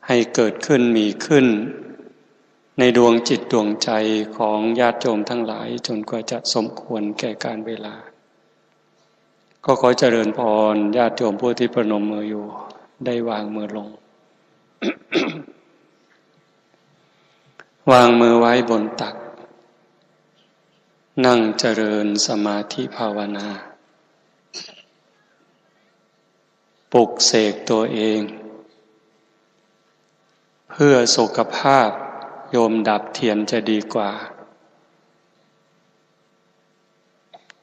ให้เกิดขึ้นมีขึ้นในดวงจิตดวงใจของญาติโยมทั้งหลายจนกว่าจะสมควรแก่การเวลาก็ขอเจริญพรญาติโยมผู้ที่ประนมมืออยู่ได้วางมือลง วางมือไว้บนตักนั่งเจริญสมาธิภาวนาปลุกเสกตัวเองเพื่อสุขภาพโยมดับเทียนจะดีกว่า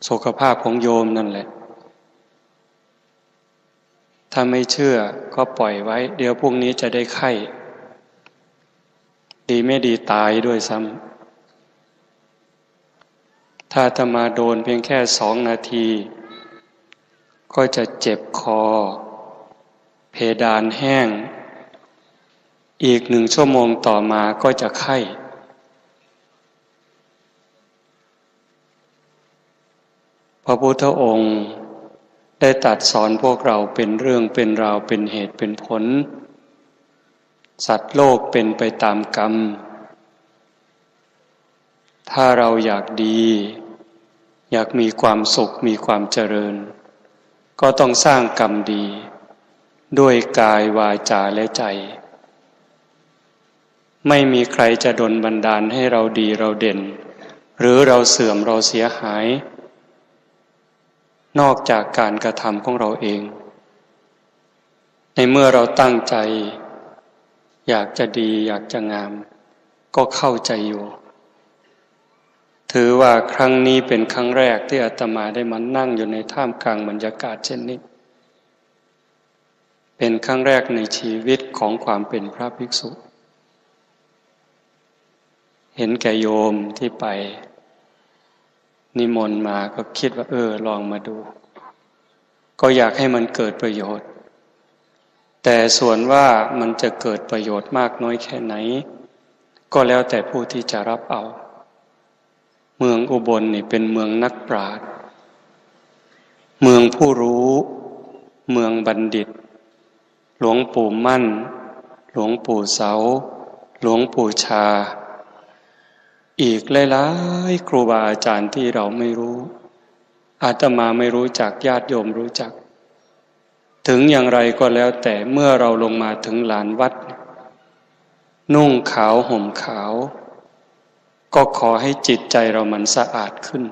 สุขภาพของโยมนั่นแหละถ้าไม่เชื่อก็ปล่อยไว้เดี๋ยวพรุ่งนี้จะได้ไข้ดีไม่ดีตายด้วยซ้ำถ้าจะมาโดนเพียงแค่2 นาทีก็จะเจ็บคอเพดานแห้งอีก1 ชั่วโมงต่อมาก็จะไข้พระพุทธองค์ได้ตรัสสอนพวกเราเป็นเรื่องเป็นราวเป็นเหตุเป็นผลสัตว์โลกเป็นไปตามกรรมถ้าเราอยากดีอยากมีความสุขมีความเจริญก็ต้องสร้างกรรมดีด้วยกายวาจาและใจไม่มีใครจะดลบันดาลให้เราดีเราเด่นหรือเราเสื่อมเราเสียหายนอกจากการกระทำของเราเองในเมื่อเราตั้งใจอยากจะดีอยากจะงามก็เข้าใจอยู่ถือว่าครั้งนี้เป็นครั้งแรกที่อาตมาได้มานั่งอยู่ในท่ามกลางบรรยากาศเช่นนี้เป็นครั้งแรกในชีวิตของความเป็นพระภิกษุเห็นแก่โยมที่ไปนิมนต์มาก็คิดว่าลองมาดูก็อยากให้มันเกิดประโยชน์แต่ส่วนว่ามันจะเกิดประโยชน์มากน้อยแค่ไหนก็แล้วแต่ผู้ที่จะรับเอาเมืองอุบลนี่เป็นเมืองนักปราชญ์เมืองผู้รู้เมืองบัณฑิตหลวงปู่มั่นหลวงปู่เสาหลวงปู่ชาอีกหลายๆครูบาอาจารย์ที่เราไม่รู้อาตมาไม่รู้จักญาติโยมรู้จักถึงอย่างไรก็แล้วแต่เมื่อเราลงมาถึงลานวัดนุ่งขาวห่มขาวก็ขอให้จิตใจเรามันสะอาดขึ้น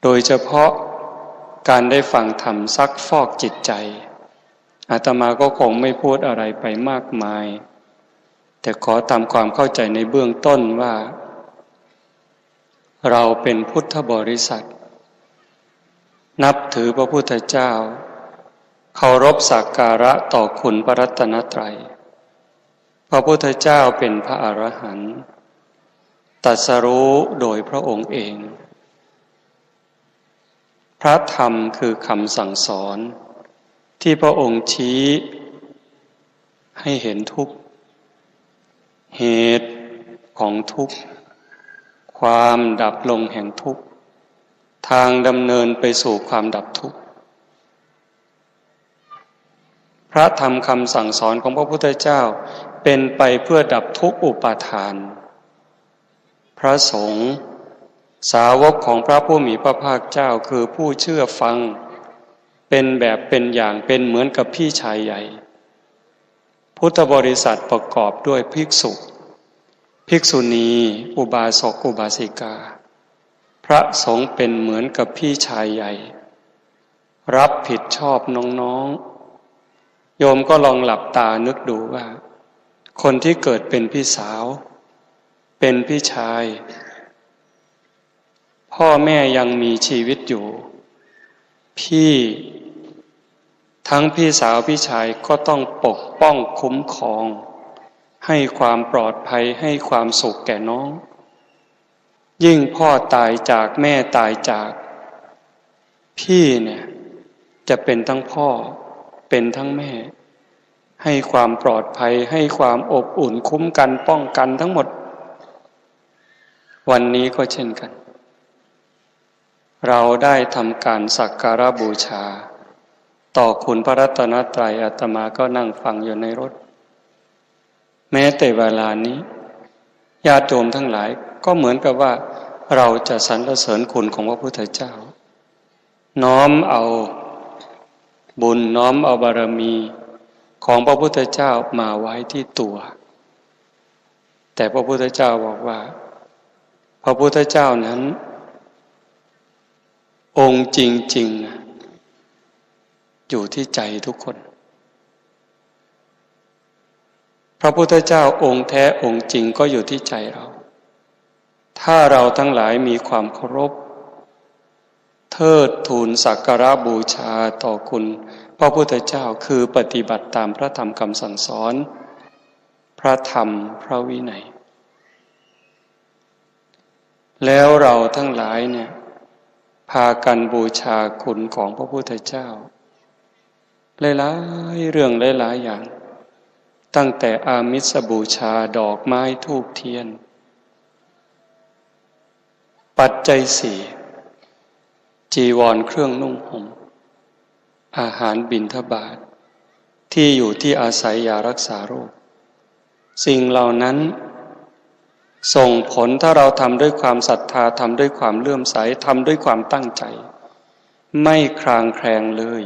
โดยเฉพาะการได้ฟังธรรมซักฟอกจิตใจอาตมาก็คงไม่พูดอะไรไปมากมายแต่ขอทำความเข้าใจในเบื้องต้นว่าเราเป็นพุทธบริษัทนับถือพระพุทธเจ้าเคารพสักการะต่อคุณพระรัตนตรัยพระพุทธเจ้าเป็นพระอรหันต์ตรัสรู้โดยพระองค์เองพระธรรมคือคำสั่งสอนที่พระองค์ชี้ให้เห็นทุกข์เหตุของทุกข์ความดับลงแห่งทุกข์ทางดำเนินไปสู่ความดับทุกข์พระธรรมคำสั่งสอนของพระพุทธเจ้าเป็นไปเพื่อดับทุกข์อุปาทานพระสงฆ์สาวกของพระผู้มีพระภาคเจ้าคือผู้เชื่อฟังเป็นแบบเป็นอย่างเป็นเหมือนกับพี่ชายใหญ่พุทธบริษัทประกอบด้วยภิกษุภิกษุณีอุบาสกอุบาสิกาพระสงฆ์เป็นเหมือนกับพี่ชายใหญ่รับผิดชอบน้องๆโยมก็ลองหลับตานึกดูว่าคนที่เกิดเป็นพี่สาวเป็นพี่ชายพ่อแม่ยังมีชีวิตอยู่พี่ทั้งพี่สาวพี่ชายก็ต้องปกป้องคุ้มครองให้ความปลอดภัยให้ความสุขแก่น้องยิ่งพ่อตายจากแม่ตายจากพี่เนี่ยจะเป็นทั้งพ่อเป็นทั้งแม่ให้ความปลอดภัยให้ความอบอุ่นคุ้มกันป้องกันทั้งหมดวันนี้ก็เช่นกันเราได้ทำการสักการะบูชาต่อคุณพระรัตนตรัยอาตมาก็นั่งฟังอยู่ในรถ แม้แต่เวลานี้ญาติโยมทั้งหลายก็เหมือนกับว่าเราจะสรรเสริญคุณของพระพุทธเจ้าน้อมเอาบุญน้อมเอาบารมีของพระพุทธเจ้ามาไว้ที่ตัวแต่พระพุทธเจ้าบอกว่าพระพุทธเจ้านั้นองค์จริงๆอยู่ที่ใจทุกคนพระพุทธเจ้าองค์แท้องค์จริงก็อยู่ที่ใจเราถ้าเราทั้งหลายมีความเคารพเทิดทูนสักการะบูชาต่อคุณพระพุทธเจ้าคือปฏิบัติตามพระธรรมคำสั่งสอนพระธรรมพระวินัยแล้วเราทั้งหลายเนี่ยพากันบูชาคุณของพระพุทธเจ้าหลายๆเรื่องหลายๆอย่างตั้งแต่อามิสบูชาดอกไม้ธูปเทียนปัจจัยสี่จีวรเครื่องนุ่งห่มอาหารบิณฑบาตที่อยู่ที่อาศัยยารักษาโรคสิ่งเหล่านั้นส่งผลถ้าเราทำด้วยความศรัทธาทำด้วยความเลื่อมใสทำด้วยความตั้งใจไม่คลางแคลงเลย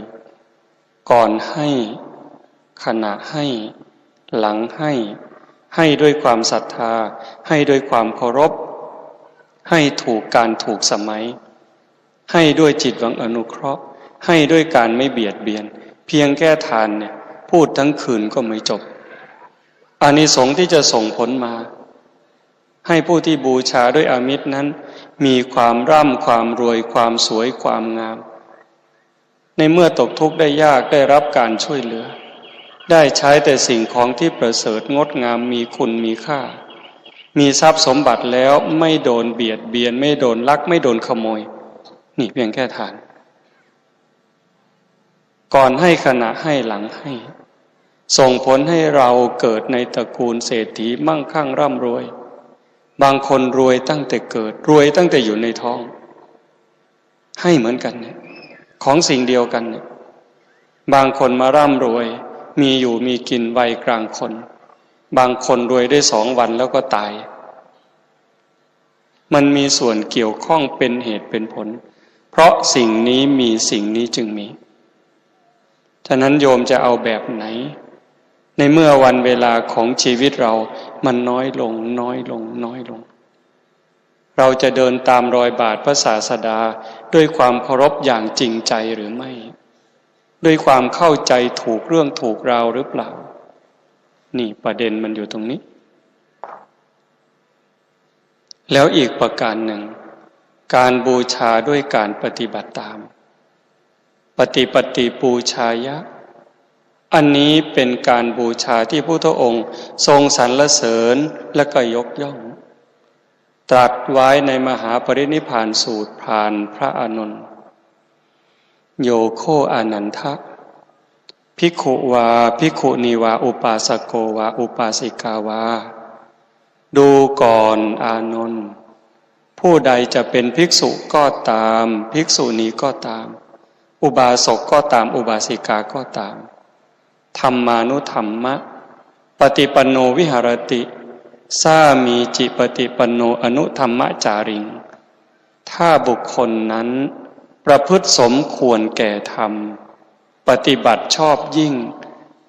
ก่อนให้ขณะให้หลังให้ด้วยความศรัทธาให้ด้วยความเคารพให้ถูกการถูกสมัยให้ด้วยจิตหวังอนุเคราะห์ให้ด้วยการไม่เบียดเบียนเพียงแค่ทานเนี่ยพูดทั้งคืนก็ไม่จบอานิสงส์ที่จะส่งผลมาให้ผู้ที่บูชาด้วยอามิตรนั้นมีความร่ำความรวยความสวยความงามในเมื่อตกทุกข์ได้ยากได้รับการช่วยเหลือได้ใช้แต่สิ่งของที่ประเสริฐงดงามมีคุณมีค่ามีทรัพย์สมบัติแล้วไม่โดนเบียดเบียนไม่โดนลักไม่โดนขโมยนี่เพียงแค่ทานก่อนให้ขณะให้หลังให้ส่งผลให้เราเกิดในตระกูลเศรษฐีมั่งคั่งร่ำรวยบางคนรวยตั้งแต่เกิดรวยตั้งแต่อยู่ในท้องให้เหมือนกันเนี่ยของสิ่งเดียวกันเนี่ยบางคนมาร่ำรวยมีอยู่มีกินวัยกลางคนบางคนรวยได้2 วันแล้วก็ตายมันมีส่วนเกี่ยวข้องเป็นเหตุเป็นผลเพราะสิ่งนี้มีสิ่งนี้จึงมีฉะนั้นโยมจะเอาแบบไหนในเมื่อวันเวลาของชีวิตเรามันน้อยลงเราจะเดินตามรอยบาทพระศาสดาด้วยความเคารพอย่างจริงใจหรือไม่ด้วยความเข้าใจถูกเรื่องถูกราวหรือเปล่านี่ประเด็นมันอยู่ตรงนี้แล้วอีกประการหนึ่งการบูชาด้วยการปฏิบัติตามปฏิปูชายะอันนี้เป็นการบูชาที่พระพุทธองค์ทรงสรรเสริญและก็ยกย่องตรัสไว้ในมหาปรินิพพานสูตรผ่านพระอานนท์โยโคอานันทะภิกขุวาภิกขุณีวาอุปาสโกวาอุปาสิกาวาดูก่อนอานนท์ผู้ใดจะเป็นภิกษุก็ตามภิกษุณีก็ตามอุบาสกก็ตามอุบาสิกาก็ตามธรรมานุธรรมะปฏิปันโนวิหารติสามีจิปฏิปันโนอนุธรรมจาริงถ้าบุคคลนั้นประพฤติสมควรแก่ธรรมปฏิบัติชอบยิ่ง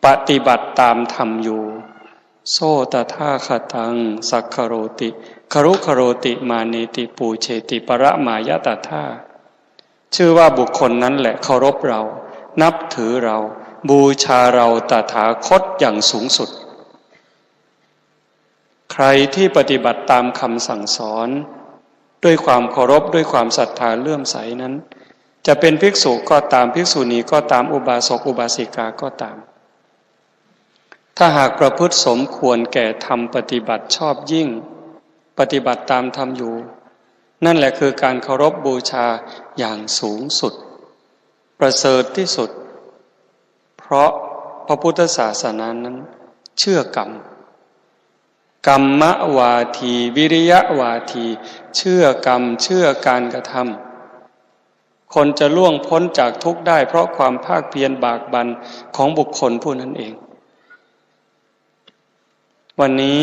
ปฏิบัติตามธรรมอยู่โสตถาคตังสักขโรติครุคโรติมาเนติปูเชติปรมายตถาชื่อว่าบุคคลนั้นแหละเคารพเรานับถือเราบูชาเราตถาคตอย่างสูงสุดใครที่ปฏิบัติตามคำสั่งสอนด้วยความเคารพด้วยความศรัทธาเลื่อมใสนั้นจะเป็นภิกษุก็ตามภิกษุณีก็ตามอุบาสกอุบาสิกาก็ตามถ้าหากประพฤติสมควรแก่ธรรมปฏิบัติชอบยิ่งปฏิบัติตามธรรมอยู่นั่นแหละคือการเคารพบูชาอย่างสูงสุดประเสริฐที่สุดเพราะพระพุทธศาสนานั้นเชื่อกรรมกรรมวาทีวิริยะวาทีเชื่อกรรมเชื่อการกระทำคนจะล่วงพ้นจากทุกข์ได้เพราะความภาคเพียรบากบั่นของบุคคลผู้นั้นเอง วันนี้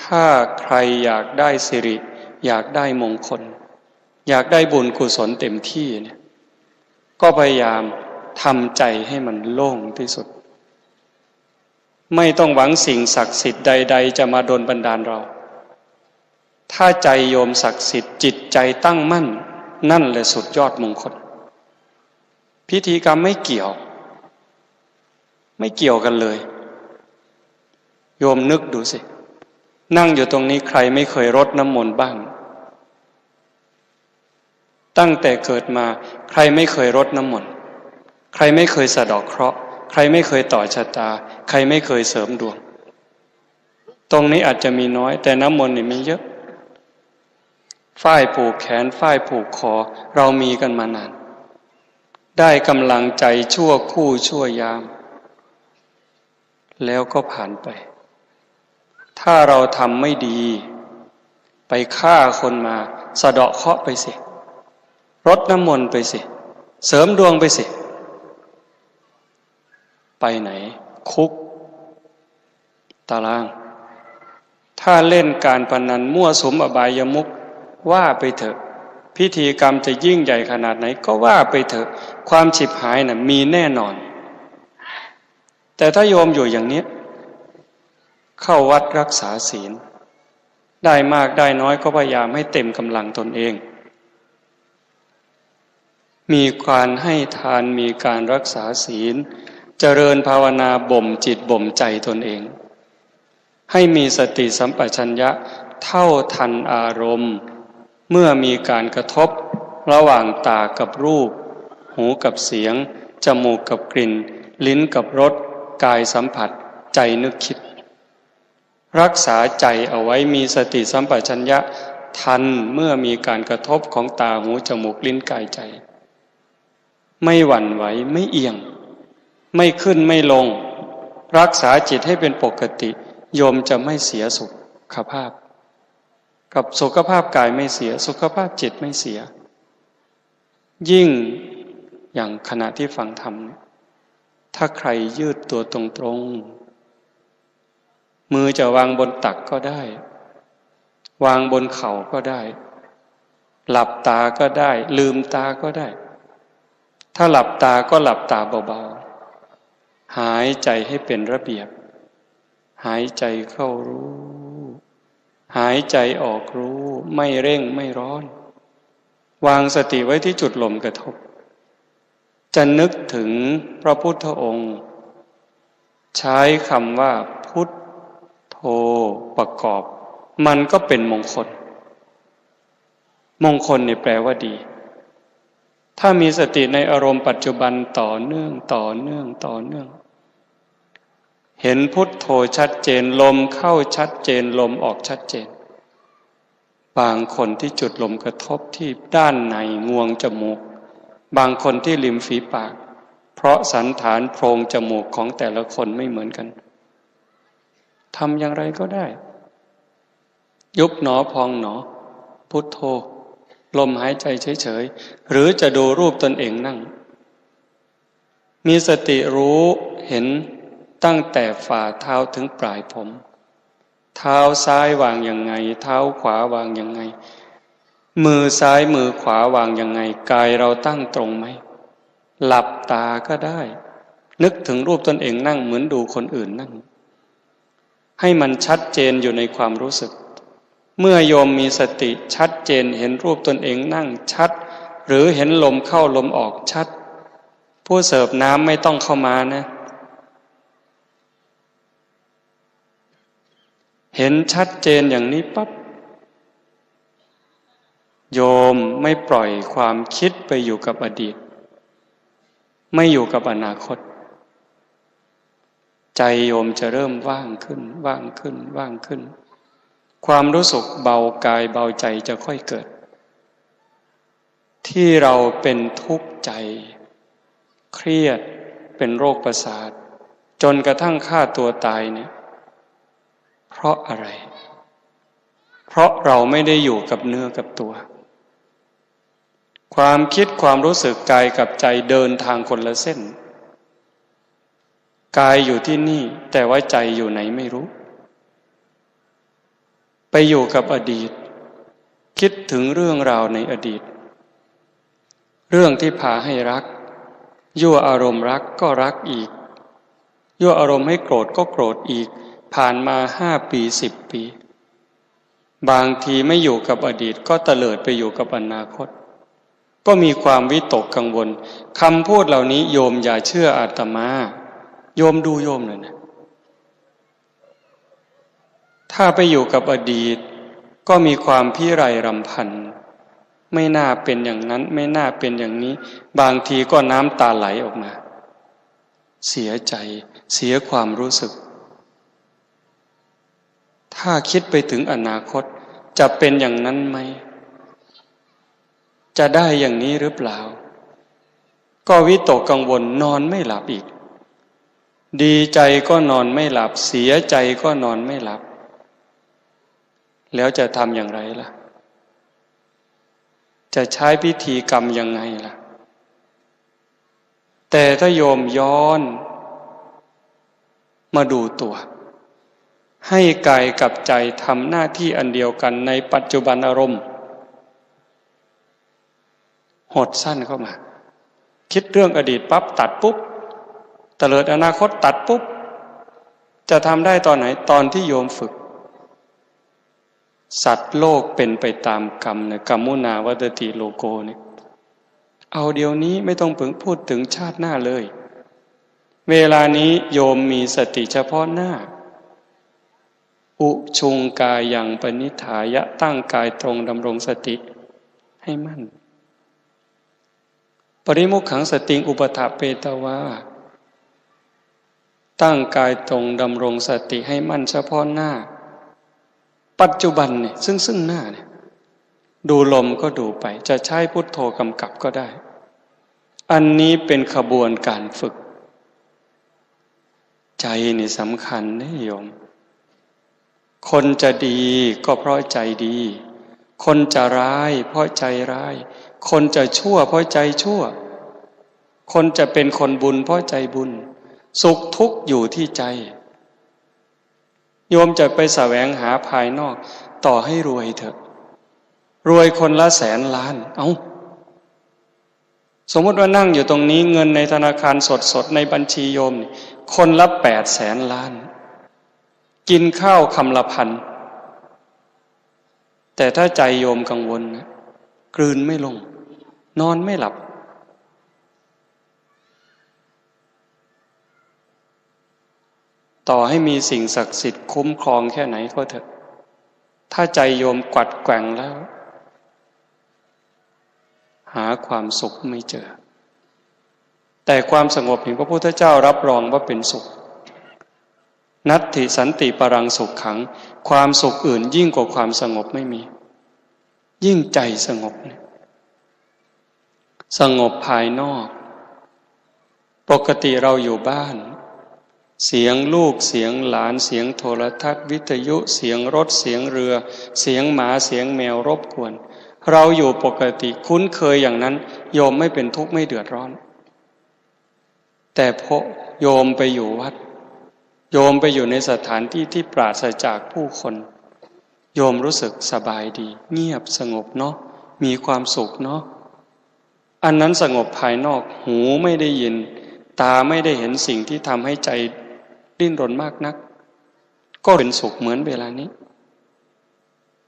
ถ้าใครอยากได้สิริอยากได้มงคลอยากได้บุญกุศลเต็มที่เนี่ยก็พยายามทำใจให้มันโล่งที่สุดไม่ต้องหวังสิ่งศักดิ์สิทธิ์ใดๆจะมาดลบันดาลเราถ้าใจโยมศักดิ์สิทธิ์จิตใจตั้งมั่นนั่นแหละสุดยอดมงคลพิธีกรรมไม่เกี่ยวกันเลยโยมนึกดูสินั่งอยู่ตรงนี้ใครไม่เคยรดน้ำมนต์บ้างตั้งแต่เกิดมาใครไม่เคยรดน้ำมนต์ใครไม่เคยสะเดาะเคราะห์ใครไม่เคยต่อชะตาใครไม่เคยเสริมดวงตรงนี้อาจจะมีน้อยแต่น้ำมนต์นี่มีเยอะฝ้ายผูกแขนฝ้ายผูกคอเรามีกันมานานได้กำลังใจชั่วคู่ชั่วยามแล้วก็ผ่านไปถ้าเราทำไม่ดีไปฆ่าคนมาสะเดาะเคราะห์ไปสิรดน้ำมนต์ไปสิเสริมดวงไปสิไปไหนคุกตารางถ้าเล่นการพนันมั่วสุมอบายมุขว่าไปเถอะพิธีกรรมจะยิ่งใหญ่ขนาดไหนก็ว่าไปเถอะความฉิบหายน่ะมีแน่นอนแต่ถ้าโยมอยู่อย่างนี้เข้าวัดรักษาศีลได้มากได้น้อยก็พยายามให้เต็มกำลังตนเองมีการให้ทานมีการรักษาศีลเจริญภาวนาบ่มจิตบ่มใจตนเองให้มีสติสัมปชัญญะเท่าทันอารมณ์เมื่อมีการกระทบระหว่างตากับรูปหูกับเสียงจมูกกับกลิ่นลิ้นกับรสกายสัมผัสใจนึกคิดรักษาใจเอาไว้มีสติสัมปชัญญะทันเมื่อมีการกระทบของตาหูจมูกลิ้นกายใจไม่หวั่นไหวไม่เอียงไม่ขึ้นไม่ลงรักษาจิตให้เป็นปกติโยมจะไม่เสียสุขภาพกับสุขภาพกายไม่เสียสุขภาพจิตไม่เสียยิ่งอย่างขณะที่ฟังธรรมถ้าใครยืดตัวตรงๆมือจะวางบนตักก็ได้วางบนเข่าก็ได้หลับตาก็ได้ลืมตาก็ได้ถ้าหลับตาก็หลับตาเบาๆหายใจให้เป็นระเบียบหายใจเข้ารู้หายใจออกรู้ไม่เร่งไม่ร้อนวางสติไว้ที่จุดลมกระทบจะนึกถึงพระพุทธองค์ใช้คำว่าพุทโธประกอบมันก็เป็นมงคลมงคลนี่แปลว่าดีถ้ามีสติในอารมณ์ปัจจุบันต่อเนื่องเห็นพุทโธชัดเจนลมเข้าชัดเจนลมออกชัดเจนบางคนที่จุดลมกระทบที่ด้านในงวงจมูกบางคนที่ริมฝีปากเพราะสันฐานโพรงจมูกของแต่ละคนไม่เหมือนกันทำอย่างไรก็ได้ยุบหนอพองหนอพุทโธลมหายใจเฉยๆหรือจะดูรูปตนเองนั่งมีสติรู้เห็นตั้งแต่ฝ่าเท้าถึงปลายผมเท้าซ้ายวางยังไงเท้าขวาวางยังไงมือซ้ายมือขวาวางยังไงกายเราตั้งตรงไหมหลับตาก็ได้นึกถึงรูปตนเองนั่งเหมือนดูคนอื่นนั่งให้มันชัดเจนอยู่ในความรู้สึกเมื่อโยมมีสติชัดเจนเห็นรูปตนเองนั่งชัดหรือเห็นลมเข้าลมออกชัดผู้เสิร์ฟน้ำไม่ต้องเข้ามานะเห็นชัดเจนอย่างนี้ปั๊บโยมไม่ปล่อยความคิดไปอยู่กับอดีตไม่อยู่กับอนาคตใจโยมจะเริ่มว่างขึ้นความรู้สึกเบากายเบาใจจะค่อยเกิดที่เราเป็นทุกข์ใจเครียดเป็นโรคประสาทจนกระทั่งฆ่าตัวตายเนี่ยเพราะอะไรเพราะเราไม่ได้อยู่กับเนื้อกับตัวความคิดความรู้สึกกายกับใจเดินทางคนละเส้นกายอยู่ที่นี่แต่ว่าใจอยู่ไหนไม่รู้ ไปอยู่กับอดีตคิดถึงเรื่องราวในอดีตเรื่องที่พาให้รักยั่วอารมณ์รักก็รักอีกยั่วอารมณ์ให้โกรธก็โกรธอีกผ่านมา5 ปี10 ปีบางทีไม่อยู่กับอดีตก็เตลิดไปอยู่กับอนาคตก็มีความวิตกกังวลคำพูดเหล่านี้โยมอย่าเชื่ออาตมาโยมดูโยมหน่อยนะถ้าไปอยู่กับอดีตก็มีความพิไรรำพันไม่น่าเป็นอย่างนั้นไม่น่าเป็นอย่างนี้บางทีก็น้ำตาไหลออกมาเสียใจเสียความรู้สึกถ้าคิดไปถึงอนาคตจะเป็นอย่างนั้นไหมจะได้อย่างนี้หรือเปล่าก็วิตกกังวลนอนไม่หลับอีกดีใจก็นอนไม่หลับเสียใจก็นอนไม่หลับแล้วจะทำอย่างไรล่ะจะใช้พิธีกรรมยังไงล่ะแต่ถ้าโยมย้อนมาดูตัวให้กายกับใจทำหน้าที่อันเดียวกันในปัจจุบันอารมณ์หดสั้นเข้ามาคิดเรื่องอดีตปั๊บตัดปุ๊บเตลิดอนาคตตัดปุ๊บจะทำได้ตอนไหนตอนที่โยมฝึกสัตว์โลกเป็นไปตามกรรมเนี่ยกรรมุนาวัตติโลโกเนี่ยเอาเดี๋ยวนี้ไม่ต้องพูดถึงชาติหน้าเลยเวลานี้โยมมีสติเฉพาะหน้าอุชุงกายยังปณิธายะตั้งกายตรงดำรงสติให้มั่นปริมุขขังสติงอุปถาเปตวาตั้งกายตรงดำรงสติให้มั่นเฉพาะหน้าปัจจุบันเนี่ยซึ่งหน้าเนี่ยดูลมก็ดูไปจะใช้พุทโธกำกับก็ได้อันนี้เป็นขบวนการฝึกใจนี่สำคัญนะโยมคนจะดีก็เพราะใจดีคนจะร้ายเพราะใจร้ายคนจะชั่วเพราะใจชั่วคนจะเป็นคนบุญเพราะใจบุญสุขทุกข์อยู่ที่ใจโยมจะไปแสวงหาภายนอกต่อให้รวยเถอะรวยคนละ100,000 ล้านสมมติว่านั่งอยู่ตรงนี้เงินในธนาคารสดในบัญชีโยมคนละ800,000 ล้านกินข้าวคำละ1,000แต่ถ้าใจโยมกังวลนะกลืนไม่ลงนอนไม่หลับต่อให้มีสิ่งศักดิ์สิทธิ์คุ้มครองแค่ไหนก็เถอะถ้าใจโยมกวัดแกว่งแล้วหาความสุขไม่เจอแต่ความสงบนี่พระพุทธเจ้ารับรองว่าเป็นสุขนัตถิสันติปรังสุขขังความสุขอื่นยิ่งกว่าความสงบไม่มียิ่งใจสงบเนี่ยสงบภายนอกปกติเราอยู่บ้านเสียงลูกเสียงหลานเสียงโทรทัศน์วิทยุเสียงรถเสียงเรือเสียงหมาเสียงแมวรบกวนเราอยู่ปกติคุ้นเคยอย่างนั้นโยมไม่เป็นทุกข์ไม่เดือดร้อนแต่พอโยมไปอยู่วัดโยมไปอยู่ในสถานที่ที่ปราศจากผู้คนโยมรู้สึกสบายดีเงียบสงบเนาะมีความสุขเนาะอันนั้นสงบภายนอกหูไม่ได้ยินตาไม่ได้เห็นสิ่งที่ทำให้ใจดิ้นรนมากนักก็เป็นสุขเหมือนเวลานี้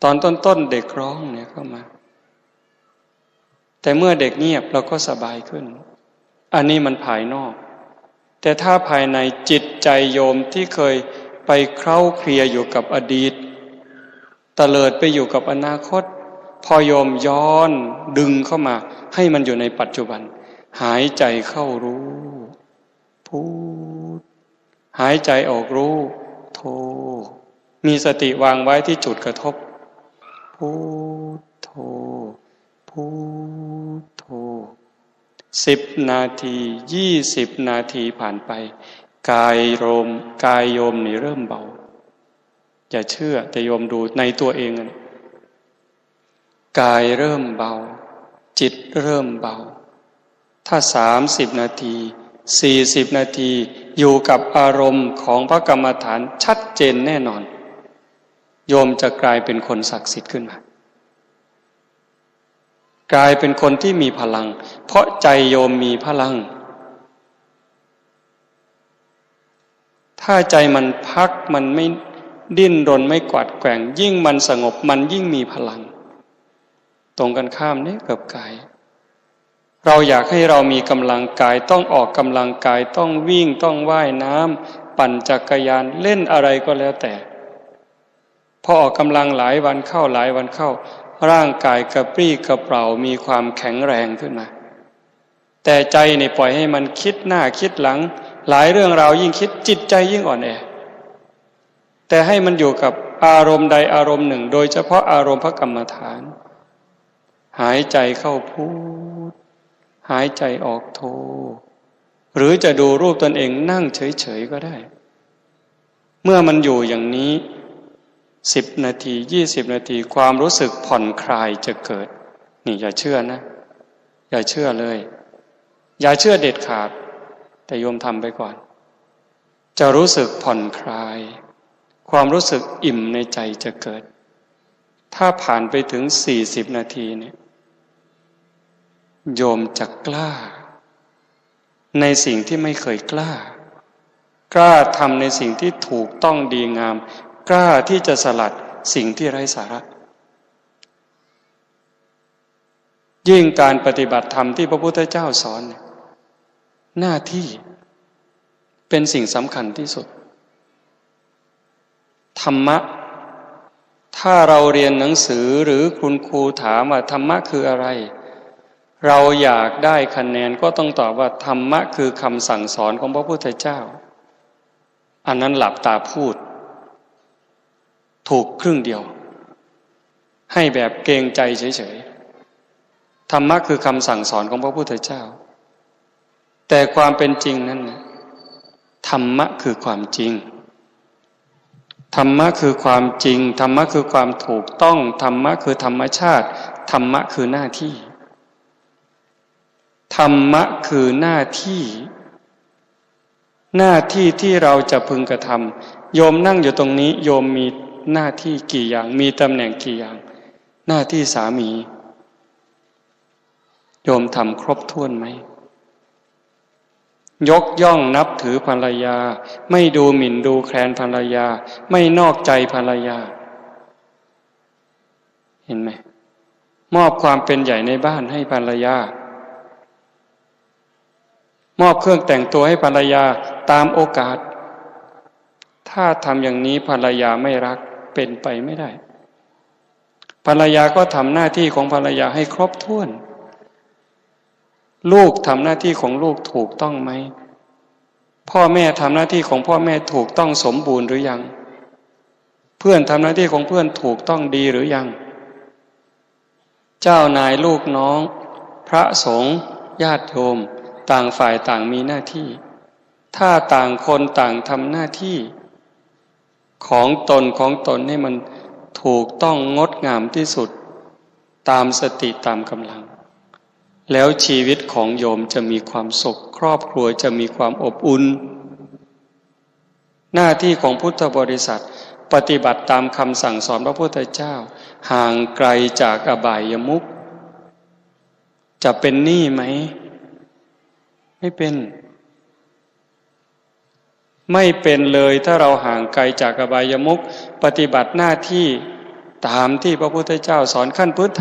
ตอนต้นเด็กร้องเนี่ยเข้ามาแต่เมื่อเด็กเงียบเราก็สบายขึ้นอันนี้มันภายนอกแต่ถ้าภายในจิตใจโยมที่เคยไปเคล้าเคลียอยู่กับอดีตเตลิดไปอยู่กับอนาคตพอโยมย้อนดึงเข้ามาให้มันอยู่ในปัจจุบันหายใจเข้ารู้พูดหายใจออกรู้โธมีสติวางไว้ที่จุดกระทบพูดโธพูดโธ10 นาที20 นาทีผ่านไปกายโยมนี่เริ่มเบาอย่าเชื่อแต่โยมดูในตัวเองกายเริ่มเบาจิตเริ่มเบาถ้า30 นาที40 นาทีอยู่กับอารมณ์ของพระกรรมฐานชัดเจนแน่นอน โยมจะกลายเป็นคนศักดิ์สิทธิ์ขึ้นมากลายเป็นคนที่มีพลังเพราะใจโยมมีพลังถ้าใจมันพักมันไม่ดิ้นรนไม่กวัดแกว่งยิ่งมันสงบมันยิ่งมีพลังตรงกันข้ามนี่กับกายเราอยากให้เรามีกำลังกายต้องออกกำลังกายต้องวิ่งต้องว่ายน้ำปั่นจักรยานเล่นอะไรก็แล้วแต่พอออกกำลังหลายวันเข้าร่างกายกระปรี้กระเปร่ามีความแข็งแรงขึ้นมาแต่ใจนี่ปล่อยให้มันคิดหน้าคิดหลังหลายเรื่องราวยิ่งคิดจิตใจยิ่งอ่อนแอแต่ให้มันอยู่กับอารมณ์ใดอารมณ์หนึ่งโดยเฉพาะอารมณ์พระกรรมฐานหายใจเข้าพุทหายใจออกโทหรือจะดูรูปตนเองนั่งเฉยๆก็ได้เมื่อมันอยู่อย่างนี้10 นาที20 นาทีความรู้สึกผ่อนคลายจะเกิดนี่อย่าเชื่อนะอย่าเชื่อเลยอย่าเชื่อเด็ดขาดแต่โยมทำไปก่อนจะรู้สึกผ่อนคลายความรู้สึกอิ่มในใจจะเกิดถ้าผ่านไปถึง40 นาทีเนี่ยโยมจะกล้าในสิ่งที่ไม่เคยกล้าทำในสิ่งที่ถูกต้องดีงามกล้าที่จะสลัดสิ่งที่ไร้สาระยิ่งการปฏิบัติธรรมที่พระพุทธเจ้าสอนหน้าที่เป็นสิ่งสำคัญที่สุดธรรมะถ้าเราเรียนหนังสือหรือคุณครูถามว่าธรรมะคืออะไรเราอยากได้คะแนนก็ต้องตอบว่าธรรมะคือคำสั่งสอนของพระพุทธเจ้าอันนั้นหลับตาพูดถูกครึ่งเดียวให้แบบเกรงใจเฉยๆธรรมะคือคำสั่งสอนของพระพุทธเจ้าแต่ความเป็นจริงนั้นธรรมะคือความจริงธรรมะคือความจริงธรรมะคือความถูกต้องธรรมะคือธรรมชาติธรรมะคือหน้าที่ธรรมะคือหน้าที่ที่เราจะพึงกระทำโยมนั่งอยู่ตรงนี้โยมมีหน้าที่กี่อย่างมีตำแหน่งกี่อย่างหน้าที่สามีโยมทำครบถ้วนไหมยกย่องนับถือภรรยาไม่ดูหมิ่นดูแคลนภรรยาไม่นอกใจภรรยาเห็นไหมมอบความเป็นใหญ่ในบ้านให้ภรรยามอบเครื่องแต่งตัวให้ภรรยาตามโอกาสถ้าทำอย่างนี้ภรรยาไม่รักเป็นไปไม่ได้ภรรยาก็ทำหน้าที่ของภรรยาให้ครบถ้วนลูกทำหน้าที่ของลูกถูกต้องไหมพ่อแม่ทำหน้าที่ของพ่อแม่ถูกต้องสมบูรณ์หรือยังเพื่อนทำหน้าที่ของเพื่อนถูกต้องดีหรือยังเจ้านายลูกน้องพระสงฆ์ญาติโยมต่างฝ่ายต่างมีหน้าที่ถ้าต่างคนต่างทำหน้าที่ของตนให้มันถูกต้องงดงามที่สุดตามสติตามกำลังแล้วชีวิตของโยมจะมีความสุขครอบครัวจะมีความอบอุ่นหน้าที่ของพุทธบริษัทปฏิบัติตามคำสั่งสอนพระพุทธเจ้าห่างไกลจากอบายมุขจะเป็นหนี้ไหมไม่เป็นเลยถ้าเราห่างไกลจากอบายมุขปฏิบัติหน้าที่ตามที่พระพุทธเจ้าสอนขั้นพื้น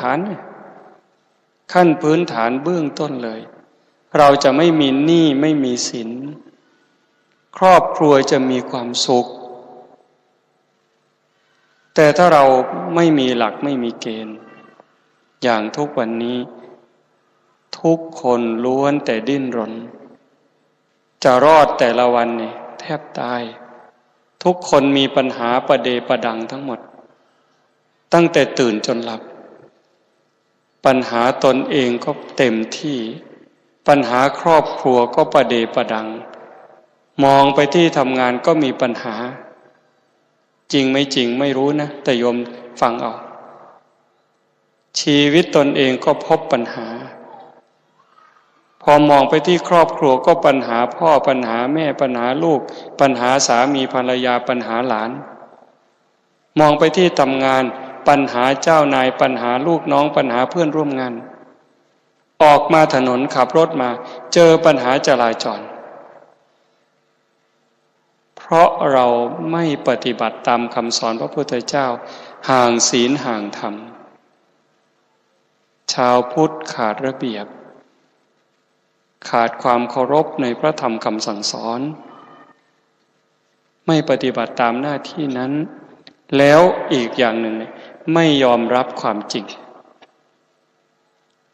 ฐานเบื้องต้นเลยเราจะไม่มีหนี้ไม่มีสินครอบครัวจะมีความสุขแต่ถ้าเราไม่มีหลักไม่มีเกณฑ์อย่างทุกวันนี้ทุกคนล้วนแต่ดิ้นรนจะรอดแต่ละวันเนี่ยแทบตายทุกคนมีปัญหาประเดประดังทั้งหมดตั้งแต่ตื่นจนหลับปัญหาตนเองก็เต็มที่ปัญหาครอบครัวก็ประเดประดังมองไปที่ทำงานก็มีปัญหาจริงไม่จริงไม่รู้นะแต่โยมฟังเอาชีวิตตนเองก็พบปัญหาพอมองไปที่ครอบครัวก็ปัญหาพ่อปัญหาแม่ปัญหาลูกปัญหาสามีภรรยาปัญหาหลาน มองไปที่ทำงานปัญหาเจ้านายปัญหาลูกน้องปัญหาเพื่อนร่วมงานออกมาถนนขับรถมาเจอปัญหาจราจรเพราะเราไม่ปฏิบัติตามคำสอนพระพุทธเจ้าห่างศีลห่างธรรมชาวพุทธขาดระเบียบขาดความเคารพในพระธรรมคำสั่งสอนไม่ปฏิบัติตามหน้าที่นั้นแล้วอีกอย่างหนึ่งไม่ยอมรับความจริง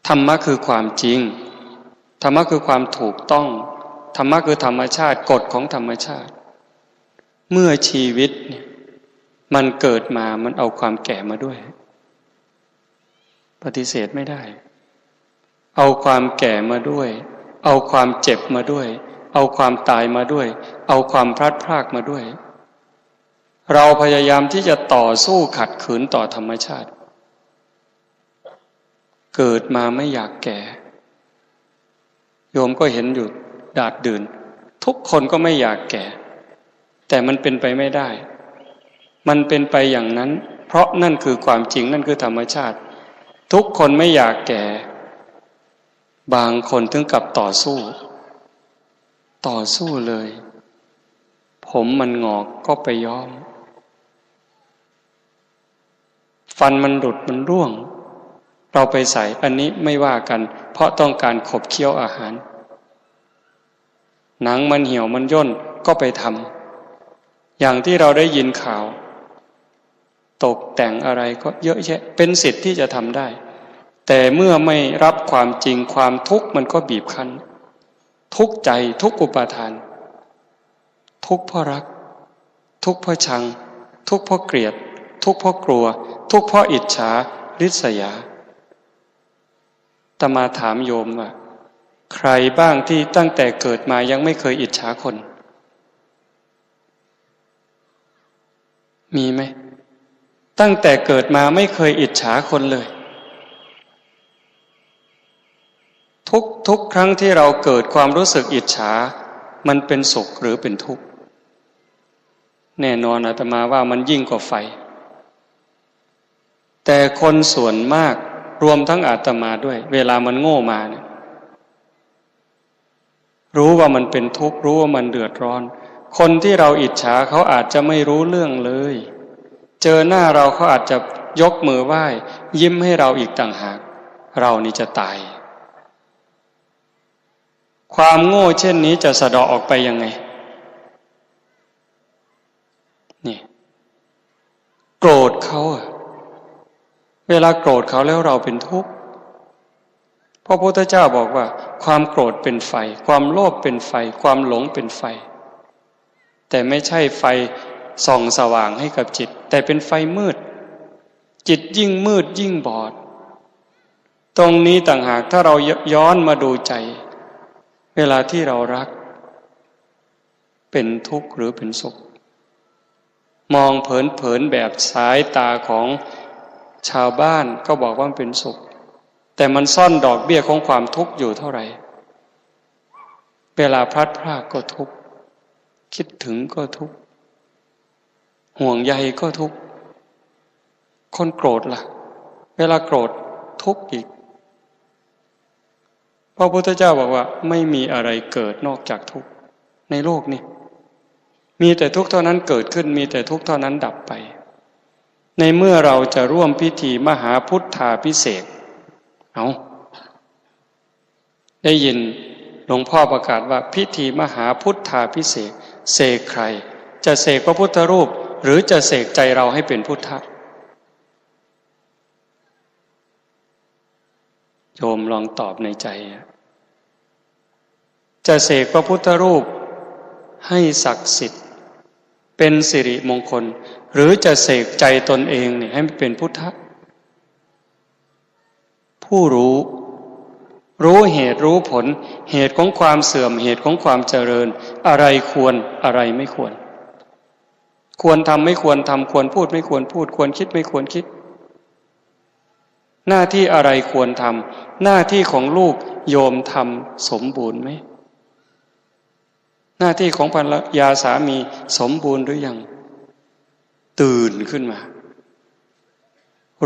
ธรรมะคือความจริงธรรมะคือความถูกต้องธรรมะคือธรรมชาติกฎของธรรมชาติเมื่อชีวิตเนี่ยมันเกิดมามันเอาความแก่มาด้วยปฏิเสธไม่ได้เอาความแก่มาด้วยเอาความเจ็บมาด้วยเอาความตายมาด้วยเอาความพลัดพรากมาด้วยเราพยายามที่จะต่อสู้ขัดขืนต่อธรรมชาติเกิดมาไม่อยากแก่โยมก็เห็นอยู่ดาษดื่นทุกคนก็ไม่อยากแก่แต่มันเป็นไปไม่ได้มันเป็นไปอย่างนั้นเพราะนั่นคือความจริงนั่นคือธรรมชาติทุกคนไม่อยากแก่บางคนถึงกับต่อสู้เลยผมมันงอกก็ไปย้อมฟันมันหลุดมันร่วงเราไปใส่อันนี้ไม่ว่ากันเพราะต้องการขบเคี้ยวอาหารหนังมันเหี่ยวมันย่นก็ไปทำอย่างที่เราได้ยินข่าวตกแต่งอะไรก็เยอะแยะเป็นสิทธิ์ที่จะทำได้แต่เมื่อไม่รับความจริงความทุกข์มันก็บีบคั้นทุกข์ใจทุกข์อุปาทานทุกข์เพราะรักทุกข์เพราะชังทุกข์เพราะเกลียดทุกข์เพราะกลัวทุกข์เพราะอิจฉาริษยาอาตมาถามโยมว่าใครบ้างที่ตั้งแต่เกิดมายังไม่เคยอิจฉาคนมีไหมตั้งแต่เกิดมาไม่เคยอิจฉาคนเลยทุกครั้งที่เราเกิดความรู้สึกอิจฉามันเป็นสุขหรือเป็นทุกข์แน่นอนอาตมาว่ามันยิ่งกว่าไฟแต่คนส่วนมากรวมทั้งอาตมาด้วยเวลามันโง่มาเนี่ยรู้ว่ามันเป็นทุกข์รู้ว่ามันเดือดร้อนคนที่เราอิจฉาเขาอาจจะไม่รู้เรื่องเลยเจอหน้าเราเขาอาจจะยกมือไหว้ยิ้มให้เราอีกต่างหากเรานี่จะตายความโง่เช่นนี้จะสะเดาะออกไปยังไงนี่โกรธเขาเวลาโกรธเขาแล้วเราเป็นทุกข์พระพุทธเจ้าบอกว่าความโกรธเป็นไฟความโลภเป็นไฟความหลงเป็นไฟแต่ไม่ใช่ไฟส่องสว่างให้กับจิตแต่เป็นไฟมืดจิตยิ่งมืดยิ่งบอดตรงนี้ต่างหากถ้าเราย้อนมาดูใจเวลาที่เรารักเป็นทุกข์หรือเป็นสุขมองเผินๆแบบสายตาของชาวบ้านก็บอกว่ามันเป็นสุขแต่มันซ่อนดอกเบี้ยของความทุกข์อยู่เท่าไหร่เวลาพลัดพรากก็ทุกข์คิดถึงก็ทุกข์ห่วงใยก็ทุกข์คนโกรธล่ะเวลาโกรธทุกข์อีกพระพุทธเจ้าบอกว่าไม่มีอะไรเกิดนอกจากทุกข์ในโลกนี้มีแต่ทุกข์เท่านั้นเกิดขึ้นมีแต่ทุกข์เท่านั้นดับไปในเมื่อเราจะร่วมพิธีมหาพุทธาภิเษกได้ยินหลวงพ่อประกาศว่าพิธีมหาพุทธาภิเษกเสกใครจะเสกพระพุทธรูปหรือจะเสกใจเราให้เป็นพุทธะโยมลองตอบในใจจะเสกพระพุทธรูปให้ศักดิ์สิทธิ์เป็นสิริมงคลหรือจะเสกใจตนเองเนี่ยให้เป็นพุทธะผู้รู้เหตุรู้ผลเหตุของความเสื่อมเหตุของความเจริญอะไรควรอะไรไม่ควรควรทำไม่ควรทำควรพูดไม่ควรพูดควรคิดไม่ควรคิดหน้าที่อะไรควรทำหน้าที่ของลูกโยมทำสมบูรณ์ไหมหน้าที่ของภรรยาสามีสมบูรณ์หรือยังตื่นขึ้นมา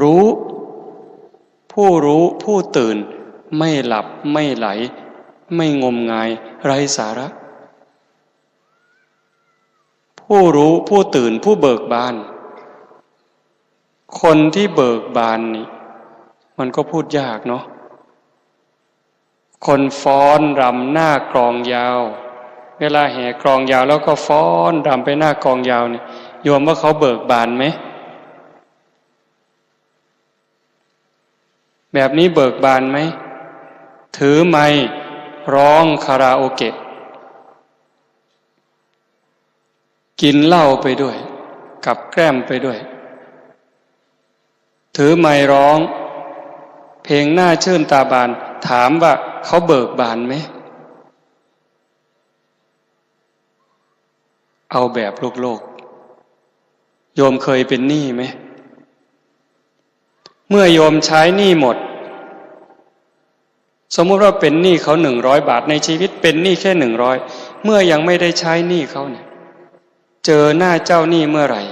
รู้ผู้ตื่นไม่หลับไม่ไหลไม่งมงายไร้สาระผู้รู้ผู้ตื่นผู้เบิกบานคนที่เบิกบานนี่มันก็พูดยากเนาะคนฟ้อนรำหน้ากลองยาวเวลาแห่กลองยาวแล้วก็ฟ้อนรำไปหน้ากลองยาวเนี่ยโยมว่าเขาเบิกบานไหมแบบนี้เบิกบานไหมถือไมค์ร้องคาราโอเกะกินเหล้าไปด้วยกับแกล้มไปด้วยถือไมค์ร้องเพลงหน้าชื่นตาบานถามว่าเขาเบิกบานไหมเอาแบบโลกโยมเคยเป็นหนี้ไหมเมื่อโยมใช้หนี้หมดสมมุติว่าเป็นหนี้เขา100 บาทในชีวิตเป็นหนี้แค่100เมื่อยังไม่ได้ใช้หนี้เขาเนี่ยเจอหน้าเจ้าหนี้เมื่อไหร่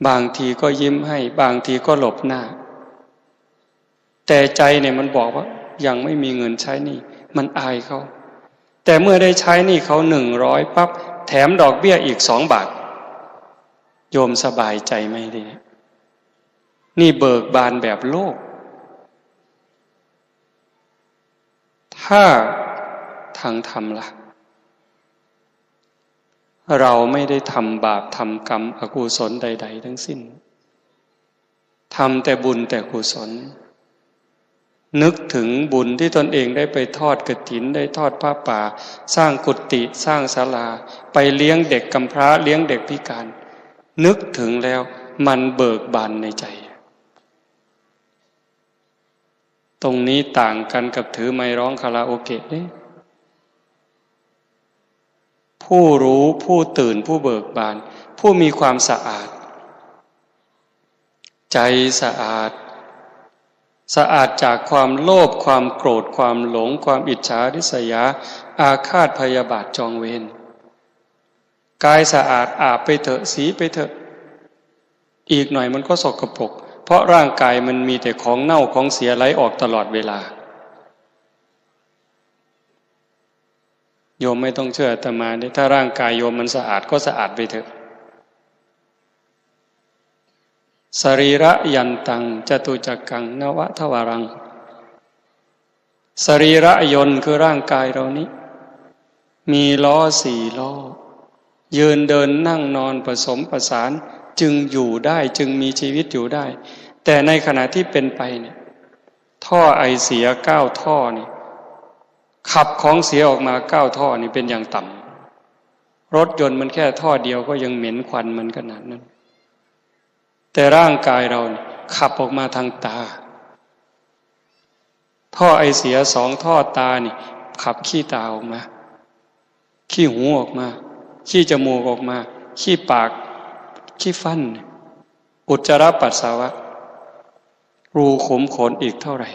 บางทีก็ยิ้มให้บางทีก็หลบหน้าแต่ใจเนี่ยมันบอกว่ายังไม่มีเงินใช้หนี้มันอายเขาแต่เมื่อได้ใช้หนี้เขา100ปั๊บแถมดอกเบี้ยอีก2 บาทโยมสบายใจไหมเนี่ยนี่เบิกบานแบบโลกถ้าทางธรรมล่ะเราไม่ได้ทำบาปทำกรรมอกุศลใดๆทั้งสิ้นทำแต่บุญแต่กุศลนึกถึงบุญที่ตนเองได้ไปทอดกฐินได้ทอดผ้าป่าสร้างกุฏิสร้างศาลาไปเลี้ยงเด็กกำพร้าเลี้ยงเด็กพิการนึกถึงแล้วมันเบิกบานในใจตรงนี้ต่างกันกับถือไมค์ร้องคาราโอเกะเนี่ยผู้รู้ผู้ตื่นผู้เบิกบานผู้มีความสะอาดใจสะอาดจากความโลภความโกรธความหลงความอิจฉาริษยาอาฆาตพยาบาทจองเวรกายสะอาดอาบไปเถอะสีไปเถอะอีกหน่อยมันก็สกปรกเพราะร่างกายมันมีแต่ของเน่าของเสียไหลออกตลอดเวลาโยมไม่ต้องเชื่ออาตมาถ้าร่างกายโยมมันสะอาดก็สะอาดไปเถอะสรีระยันตังจตุจักกังนวทวารังสรีระยนต์คือร่างกายเรานี้มีล้อ4 ล้อยืนเดินนั่งนอนผสมประสานจึงอยู่ได้จึงมีชีวิตอยู่ได้แต่ในขณะที่เป็นไปเนี่ยท่อไอเสีย9 ท่อนี่ขับของเสียออกมา9 ท่อนี่เป็นอย่างต่ำรถยนต์มันแค่ท่อเดียวก็ยังเหม็นควันมันขนาดนั้นแต่ร่างกายเราขับออกมาทางตาท่อไอเสีย2 ท่อตานี่ขับขี้ตาออกมาขี้หูออกมาขี้จมูกออกมาขี้ปากขี้ฟันอุจจาระปัสสาวะรูขุมขนอีกเท่าไหร่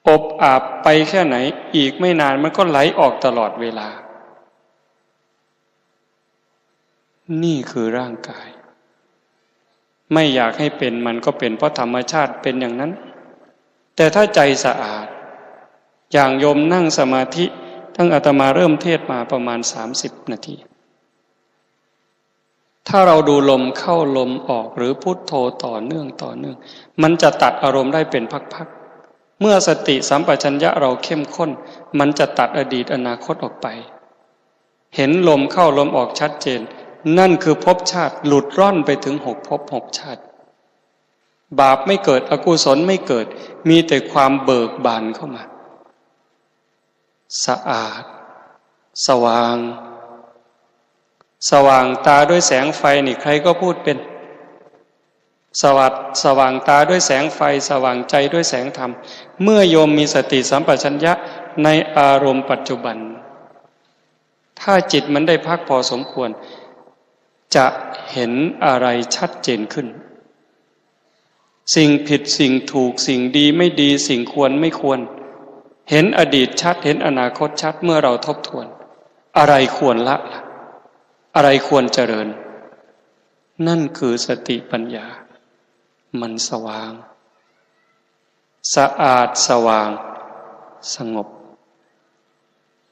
อบอาบไปแค่ไหนอีกไม่นานมันก็ไหลออกตลอดเวลานี่คือร่างกายไม่อยากให้เป็นมันก็เป็นเพราะธรรมชาติเป็นอย่างนั้นแต่ถ้าใจสะอาดอย่างโยมนั่งสมาธิตั้งอาตมาเริ่มเทศมาประมาณ30 นาทีถ้าเราดูลมเข้าลมออกหรือพุทโธต่อเนื่องมันจะตัดอารมณ์ได้เป็นพักๆเมื่อสติสัมปชัญญะเราเข้มข้นมันจะตัดอดีตอนาคตออกไปเห็นลมเข้าลมออกชัดเจนนั่นคือภพชาติหลุดร่อนไปถึง6 ภพ 6 ชาติบาปไม่เกิดอกุศลไม่เกิดมีแต่ความเบิกบานเข้ามาสะอาดสว่างตาด้วยแสงไฟนี่ใครก็พูดเป็นสว่างตาด้วยแสงไฟสว่างใจด้วยแสงธรรมเมื่อโยมมีสติสัมปชัญญะในอารมณ์ปัจจุบันถ้าจิตมันได้พักพอสมควรจะเห็นอะไรชัดเจนขึ้นสิ่งผิดสิ่งถูกสิ่งดีไม่ดีสิ่งควรไม่ควรเห็นอดีตชัดเห็นอนาคตชัดเมื่อเราทบทวนอะไรควรละอะไรควรเจริญนั่นคือสติปัญญา มันสว่างสะอาดสว่างสงบ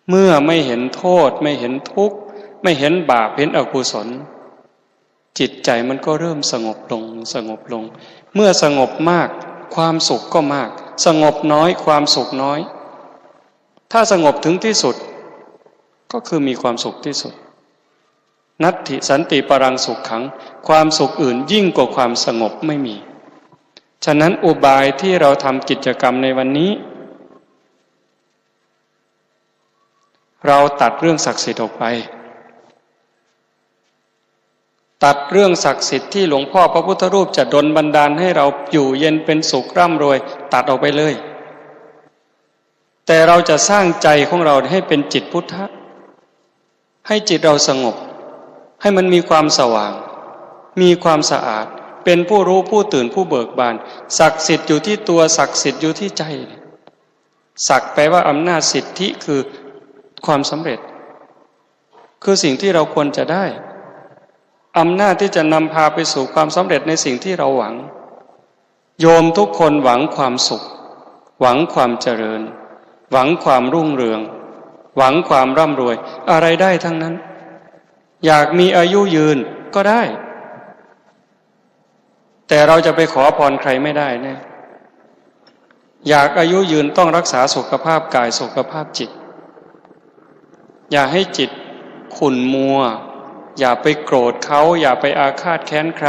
เมื่อไม่เห็นโทษไม่เห็นทุกข์ไม่เห็นบาปเห็นอกุศลจิตใจมันก็เริ่มสงบลงสงบลงเมื่อสงบมากความสุขก็มากสงบน้อยความสุขน้อยถ้าสงบถึงที่สุดก็คือมีความสุขที่สุดนัตถิสันติปรังสุขขังความสุขอื่นยิ่งกว่าความสงบไม่มีฉะนั้นอุบายที่เราทำกิจกรรมในวันนี้เราตัดเรื่องศักดิ์สิทธิ์ออกไปตัดเรื่องศักดิ์สิทธิ์ที่หลวงพ่อพระพุทธรูปจะดลบันดาลให้เราอยู่เย็นเป็นสุขร่ำรวยตัดออกไปเลยแต่เราจะสร้างใจของเราให้เป็นจิตพุทธะให้จิตเราสงบให้มันมีความสว่างมีความสะอาดเป็นผู้รู้ผู้ตื่นผู้เบิกบานศักดิ์สิทธิ์อยู่ที่ตัวศักดิ์สิทธิ์อยู่ที่ใจศักดิ์แปลว่าอำนาจสิทธิคือความสำเร็จคือสิ่งที่เราควรจะได้อำนาจที่จะนำพาไปสู่ความสำเร็จในสิ่งที่เราหวังโยมทุกคนหวังความสุขหวังความเจริญหวังความรุ่งเรืองหวังความร่ำรวยอะไรได้ทั้งนั้นอยากมีอายุยืนก็ได้แต่เราจะไปขอพรใครไม่ได้แน่อยากอายุยืนต้องรักษาสุขภาพกายสุขภาพจิตอย่าให้จิตขุ่นมัวอย่าไปโกรธเขาอย่าไปอาฆาตแค้นใคร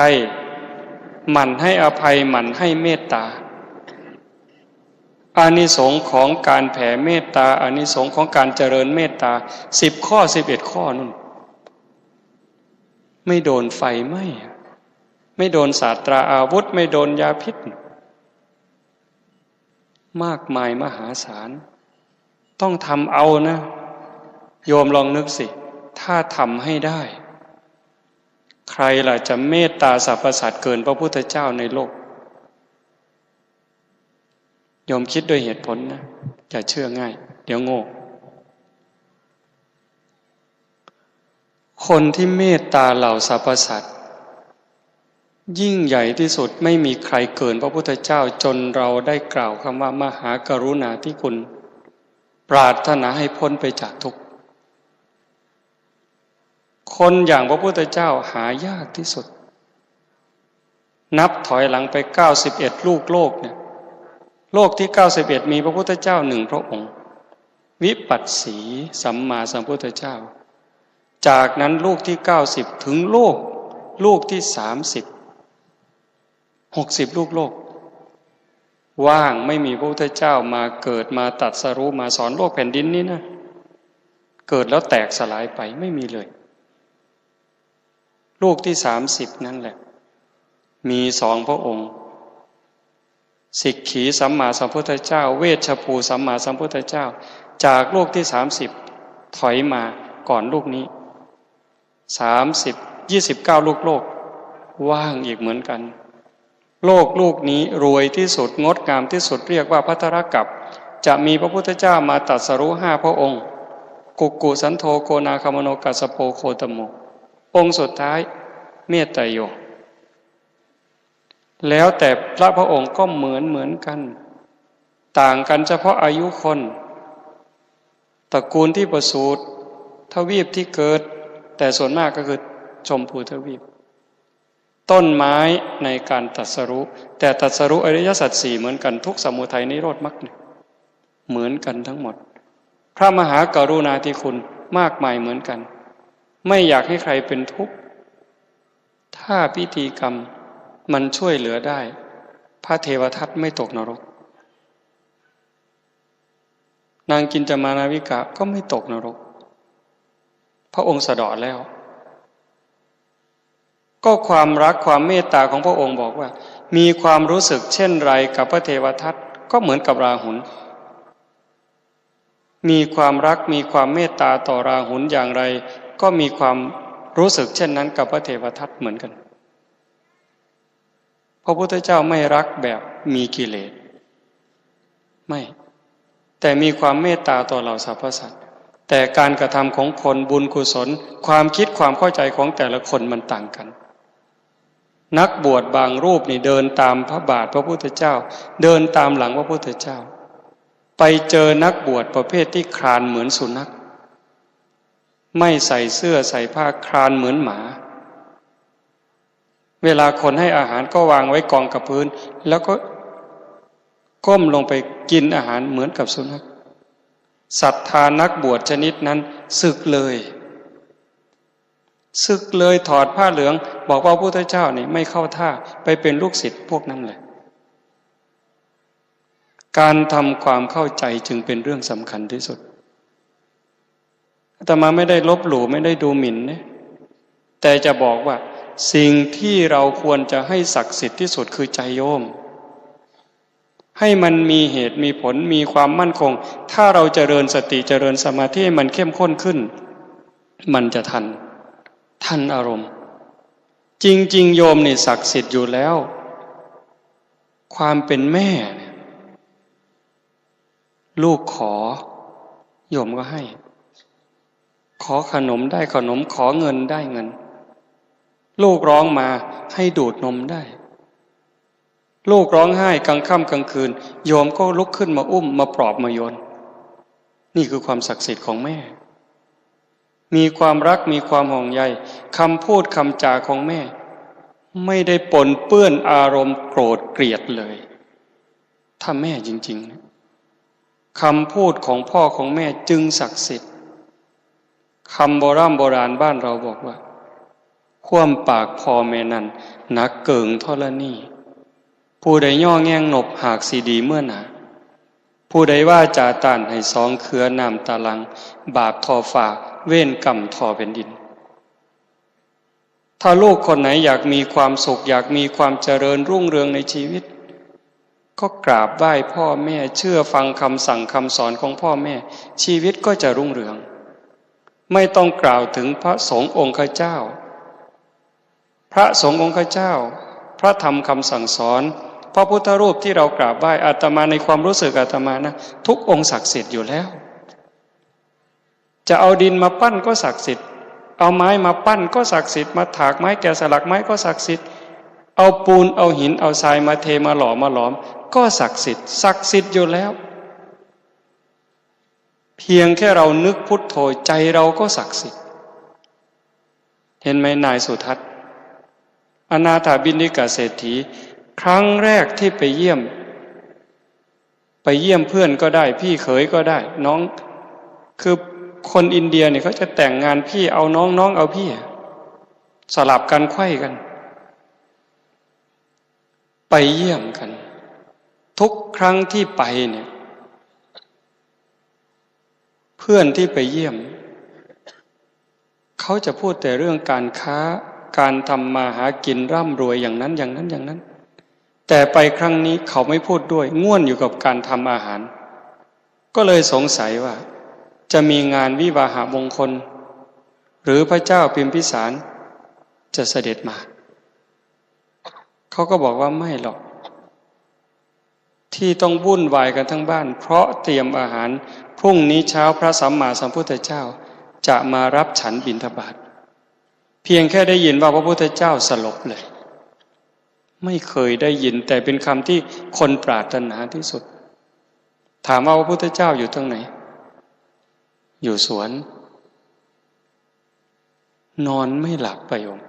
หมั่นให้อภัยหมั่นให้เมตตาอานิสงส์ของการแผ่เมตตาอานิสงส์ของการเจริญเมตตา10 ข้อ11 ข้อนั่นไม่โดนไฟไหม้ไม่โดนศาสตราอาวุธไม่โดนยาพิษมากมายมหาศาลต้องทำเอานะโยมลองนึกสิถ้าทำให้ได้ใครล่ะจะเมตตาสรรพสัตว์เกินพระพุทธเจ้าในโลกโยมคิดด้วยเหตุผลนะอย่าเชื่อง่ายเดี๋ยวโง่คนที่เมตตาเหล่าสรรพสัตว์ยิ่งใหญ่ที่สุดไม่มีใครเกินพระพุทธเจ้าจนเราได้กล่าวคำว่ามหากรุณาธิคุณปรารถนาให้พ้นไปจากทุกข์คนอย่างพระพุทธเจ้าหายากที่สุดนับถอยหลังไป91ลูกโลกเนี่ยโลกที่91มีพระพุทธเจ้า1พระองค์วิปัสสีสัมมาสัมพุทธเจ้าจากนั้นลูกที่90ถึงลูกที่60 ลูกโลกว่างไม่มีพระพุทธเจ้ามาเกิดมาตรัสรู้มาสอนโลกแผ่นดินนี้นะเกิดแล้วแตกสลายไปไม่มีเลยลูกที่30นั่นแหละมี2 พระองค์สิกขีสัมมาสัมพุทธเจ้าเวชภูสัมมาสัมพุทธเจ้าจากโลกที่30ถอยมาก่อนลูกนี้29ลูกโลกว่างอีกเหมือนกันโลกลูกนี้รวยที่สุดงดงามที่สุดเรียกว่าภัทรกัปจะมีพระพุทธเจ้ามาตรัสรู้5 พระองค์กุกกุสันโธโกนาคามโนกัสสโปโคตโมองค์สุดท้ายเมตไตรโยแล้วแต่พระองค์ก็เหมือนกันต่างกันเฉพาะอายุคนตระกูลที่ประสูติทวีปที่เกิดแต่ส่วนมากก็คือชมพูทวีปต้นไม้ในการตรัสรู้แต่ตรัสรู้อริยสัจ4เหมือนกันทุกสมุทัยนิโรธมรรคเหมือนกันทั้งหมดพระมหากรุณาธิคุณมากมายเหมือนกันไม่อยากให้ใครเป็นทุกข์ถ้าพิธีกรรมมันช่วยเหลือได้พระเทวทัตไม่ตกนรกนางกินจมานาวิกาก็ไม่ตกนรกพระองค์สะเดาะแล้วก็ความรักความเมตตาของพระองค์บอกว่ามีความรู้สึกเช่นไรกับพระเทวทัตก็เหมือนกับราหุลมีความรักมีความเมตตาต่อราหุลอย่างไรก็มีความรู้สึกเช่นนั้นกับพระเทวทัตเหมือนกันพระพุทธเจ้าไม่รักแบบมีกิเลสไม่แต่มีความเมตตาต่อเหล่าสรรพสัตว์แต่การกระทำของคนบุญกุศลความคิดความเข้าใจของแต่ละคนมันต่างกัน นักบวชบางรูปนี่เดินตามพระบาทพระพุทธเจ้าเดินตามหลังพระพุทธเจ้าไปเจอนักบวชประเภทที่คลานเหมือนสุนัขไม่ใส่เสื้อใส่ผ้าคลานเหมือนหมาเวลาคนให้อาหารก็วางไว้กองกับพื้นแล้วก็ก้มลงไปกินอาหารเหมือนกับสุนัขศรัทธานักบวชชนิดนั้นสึกเลยถอดผ้าเหลืองบอกว่าพระพุทธเจ้านี่ไม่เข้าท่าไปเป็นลูกศิษย์พวกนั้นเลยการทำความเข้าใจจึงเป็นเรื่องสำคัญที่สุดอาตมาไม่ได้ลบหลู่ไม่ได้ดูหมิ่นนะแต่จะบอกว่าสิ่งที่เราควรจะให้ศักดิ์สิทธิ์ที่สุดคือใจโยมให้มันมีเหตุมีผลมีความมั่นคงถ้าเราเจริญสติเจริญสมาธิให้มันเข้มข้นขึ้นมันจะทันอารมณ์จริงๆโยมนี่ศักดิ์สิทธิ์อยู่แล้วความเป็นแม่ลูกขอโยมก็ให้ขอขนมได้ขนมขอเงินได้เงินลูกร้องมาให้ดูดนมได้ลูกร้องไห้กลางค่ำกลางคืนโยมก็ลุกขึ้นมาอุ้มมาปลอบมาโยนนี่คือความศักดิ์สิทธิ์ของแม่มีความรักมีความห่วงใยคำพูดคำจาของแม่ไม่ได้ปนเปื้อนอารมณ์โกรธเกลียดเลยถ้าแม่จริงๆคำพูดของพ่อของแม่จึงศักดิ์สิทธิ์คำโบราณบ้านเราบอกว่าคว่ำปากพ่อแม่นั้นหนักเกิงธรณีผู้ใดย่อแง่งหนบหากสีดีเมื่อหนาผู้ใดว่าจาต้านให้สองเขือนำตาลังบาปทอฝ่าเว้นกรรมทอเป็นดินถ้าลูกคนไหนอยากมีความสุขอยากมีความเจริญรุ่งเรืองในชีวิตก็กราบไหว้พ่อแม่เชื่อฟังคำสั่งคำสอนของพ่อแม่ชีวิตก็จะรุ่งเรืองไม่ต้องกล่าวถึงพระสงฆ์องค์เจ้าพระสงฆ์องค์เจ้าพระธรรมคำสั่งสอนพระพุทธรูปที่เรากราบไหว้อาตมาในความรู้สึกอาตมานะทุกองค์ศักดิ์สิทธิ์อยู่แล้วจะเอาดินมาปั้นก็ศักดิ์สิทธิ์เอาไม้มาปั้นก็ศักดิ์สิทธิ์มาถากไม้แกะสลักไม้ก็ศักดิ์สิทธิ์เอาปูนเอาหินเอาทรายมาเทมาหล่อมาหลอมก็ศักดิ์สิทธิ์อยู่แล้วเพียงแค่เรานึกพุทโธใจเราก็ศักดิ์สิทธิ์เห็นไหมนายสุทัศน์อนาถบิณฑิกเศรษฐีครั้งแรกที่ไปเยี่ยมเพื่อนก็ได้พี่เขยก็ได้น้องคือคนอินเดียเนี่ยเขาจะแต่งงานพี่เอาน้องน้องเอาพี่สลับกันไขว้กันไปเยี่ยมกันทุกครั้งที่ไปเนี่ยเพื่อนที่ไปเยี่ยมเขาจะพูดแต่เรื่องการค้าการทำมาหากินร่ำรวยอย่างนั้นแต่ไปครั้งนี้เขาไม่พูดด้วยง่วนอยู่กับการทำอาหารก็เลยสงสัยว่าจะมีงานวิวาหมงคลหรือพระเจ้าพิมพิสารจะเสด็จมาเขาก็บอกว่าไม่หรอกที่ต้องวุ่นวายกันทั้งบ้านเพราะเตรียมอาหารพรุ่งนี้เช้าพระสัมมาสัมพุทธเจ้าจะมารับฉันบิณฑบาตเพียงแค่ได้ยินว่าพระพุทธเจ้าสลบเลยไม่เคยได้ยินแต่เป็นคำที่คนปรารถนาที่สุดถามว่าพระพุทธเจ้าอยู่ตรงไหนอยู่สวนนอนไม่หลับไปโยม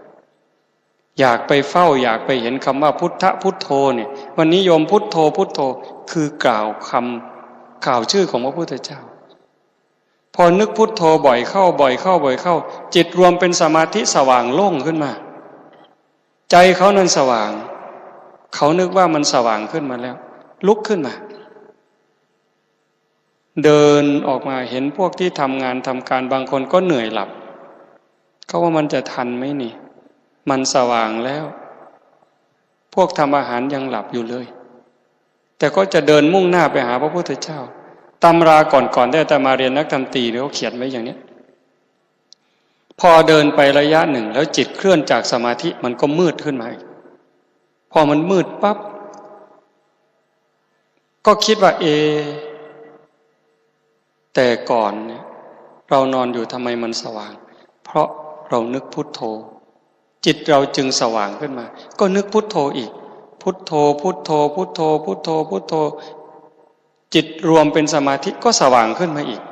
อยากไปเฝ้าอยากไปเห็นคำว่าพุทธพุทโธเนี่ยวันนี้โยมพุทโธพุทโธคือกล่าวชื่อของพระพุทธเจ้าพอนึกพุทโธบ่อยเข้าจิตรวมเป็นสมาธิสว่างโล่งขึ้นมาใจเขานั้นสว่างเขานึกว่ามันสว่างขึ้นมาแล้วลุกขึ้นมาเดินออกมาเห็นพวกที่ทำงานทำการบางคนก็เหนื่อยหลับเขาว่ามันจะทันไหมนี่มันสว่างแล้วพวกทำอาหารยังหลับอยู่เลยแต่ก็จะเดินมุ่งหน้าไปหาพระพุทธเจ้าตำราก่อนได้แต่มาเรียนนักธรรมตรีเขาเขียนไว้อย่างนี้พอเดินไประยะหนึ่งแล้วจิตเคลื่อนจากสมาธิมันก็มืดขึ้นมาพอมันมืดปั๊บก็คิดว่าแต่ก่อนเนี่ยเรานอนอยู่ทำไมมันสว่างเพราะเรานึกพุทโธ จิตเราจึงสว่างขึ้นมาก็นึกพุทโธอีกพุทโธพุทโธพุทโธพุทโธพุทโธจิตรวมเป็นสมาธิก็สว่างขึ้นมาอีก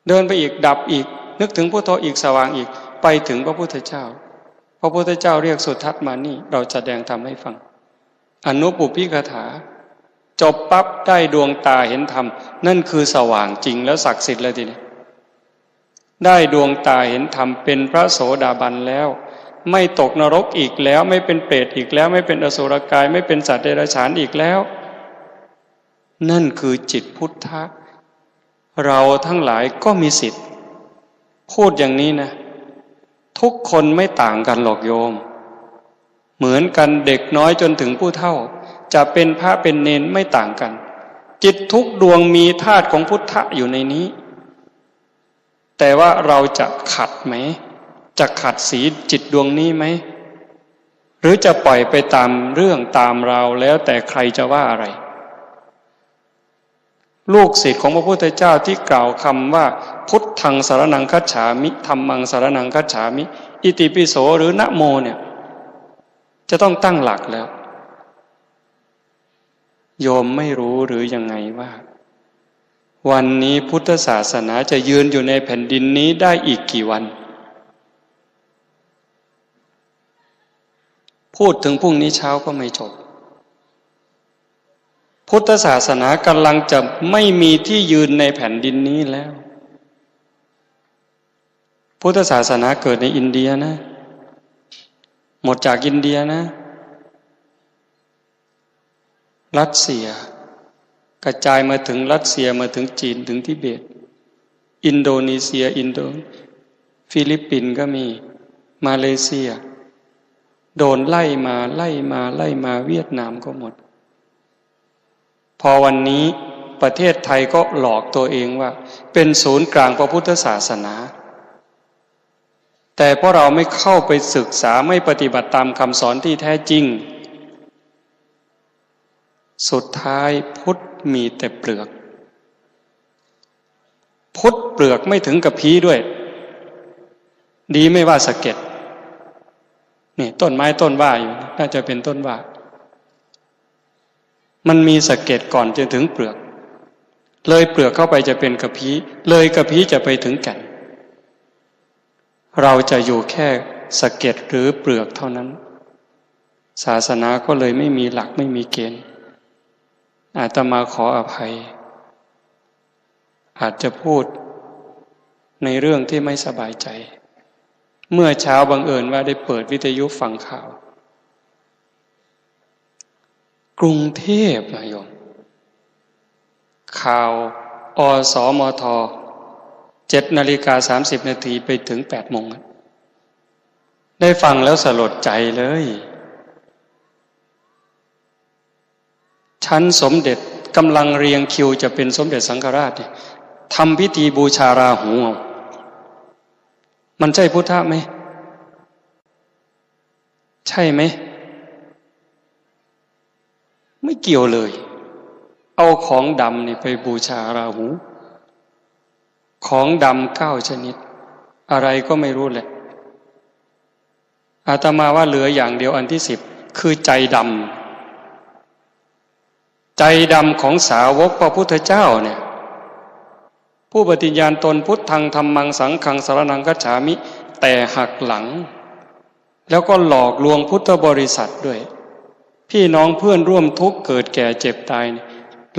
เดินไปอีกดับอีกนึกถึงพุทโธอีกสว่างอีกไปถึงพระพุทธเจ้าพระพุทธเจ้าเรียกสุทัศน์มานี่เราแสดงธรรมให้ฟังอนุปุพพิกถาจบปั๊บได้ดวงตาเห็นธรรมนั่นคือสว่างจริงแล้วศักดิ์สิทธิ์แล้วทีนี้ได้ดวงตาเห็นธรรมเป็นพระโสดาบันแล้วไม่ตกนรกอีกแล้วไม่เป็นเปรตอีกแล้วไม่เป็นอสุรกายไม่เป็นสัตว์เดรัจฉานอีกแล้วนั่นคือจิตพุทธะเราทั้งหลายก็มีสิทธิ์พูดอย่างนี้นะทุกคนไม่ต่างกันหรอกโยมเหมือนกันเด็กน้อยจนถึงผู้เฒ่าจะเป็นพระเป็นเณรไม่ต่างกันจิตทุกดวงมีธาตุของพุทธะอยู่ในนี้แต่ว่าเราจะขัดไหมจะขัดสีจิตดวงนี้ไหมหรือจะปล่อยไปตามเรื่องตามราวแล้วแต่ใครจะว่าอะไรลูกศิษย์ของพระพุทธเจ้าที่กล่าวคำว่าพุทธังสรณังคัจฉามิธัมมังสรณังคัจฉามิอิติปิโสหรือนะโมเนี่ยจะต้องตั้งหลักแล้วโยมไม่รู้หรือยังไงว่าวันนี้พุทธศาสนาจะยืนอยู่ในแผ่นดินนี้ได้อีกกี่วันพูดถึงพรุ่งนี้เช้าก็ไม่จบพุทธศาสนากำลังจะไม่มีที่ยืนในแผ่นดินนี้แล้วพุทธศาสนาเกิดในอินเดียนะหมดจากอินเดียนะรัสเซียกระจายมาถึงรัสเซียมาถึงจีนถึงทิเบตอินโดนีเซียฟิลิปปินส์ก็มีมาเลเซียโดนไล่มาเวียดนามก็หมดพอวันนี้ประเทศไทยก็หลอกตัวเองว่าเป็นศูนย์กลางพระพุทธศาสนาแต่เพราะเราไม่เข้าไปศึกษาไม่ปฏิบัติตามคำสอนที่แท้จริงสุดท้ายพุทธมีแต่เปลือกพุทธเปลือกไม่ถึงกับพีด้วยดีไม่ว่าสะเก็ดนี่ต้นไม้ต้นว่าอยู่น่าจะเป็นต้นว่ามันมีสะเก็ดก่อนจนถึงเปลือกเลยเปลือกเข้าไปจะเป็นกระพี้เลยกระพี้จะไปถึงแก่นเราจะอยู่แค่สะเก็ดหรือเปลือกเท่านั้นศาสนาก็เลยไม่มีหลักไม่มีเกณฑ์อาตมาขออภัยอาจจะพูดในเรื่องที่ไม่สบายใจเมื่อเช้าบังเอิญว่าได้เปิดวิทยุฟังข่าวกรุงเทพนะโยมข่าวอสมท7:30 นาทีไปถึง8 โมงได้ฟังแล้วสลดใจเลยชั้นสมเด็จกำลังเรียงคิวจะเป็นสมเด็จสังฆราชทำพิธีบูชาราหูมันใช่พุทธะไหมใช่ไหมไม่เกี่ยวเลยเอาของดำนี่ไปบูชาราหูของดำ9 ชนิดอะไรก็ไม่รู้แหละอาตมาว่าเหลืออย่างเดียวอันที่10คือใจดำใจดำของสาวกพระพุทธเจ้าเนี่ยผู้ปฏิญาณตนพุทธังธัมมังสังฆังสรณังคัจฉามิแต่หักหลังแล้วก็หลอกลวงพุทธบริษัทด้วยพี่น้องเพื่อนร่วมทุกข์เกิดแก่เจ็บตาย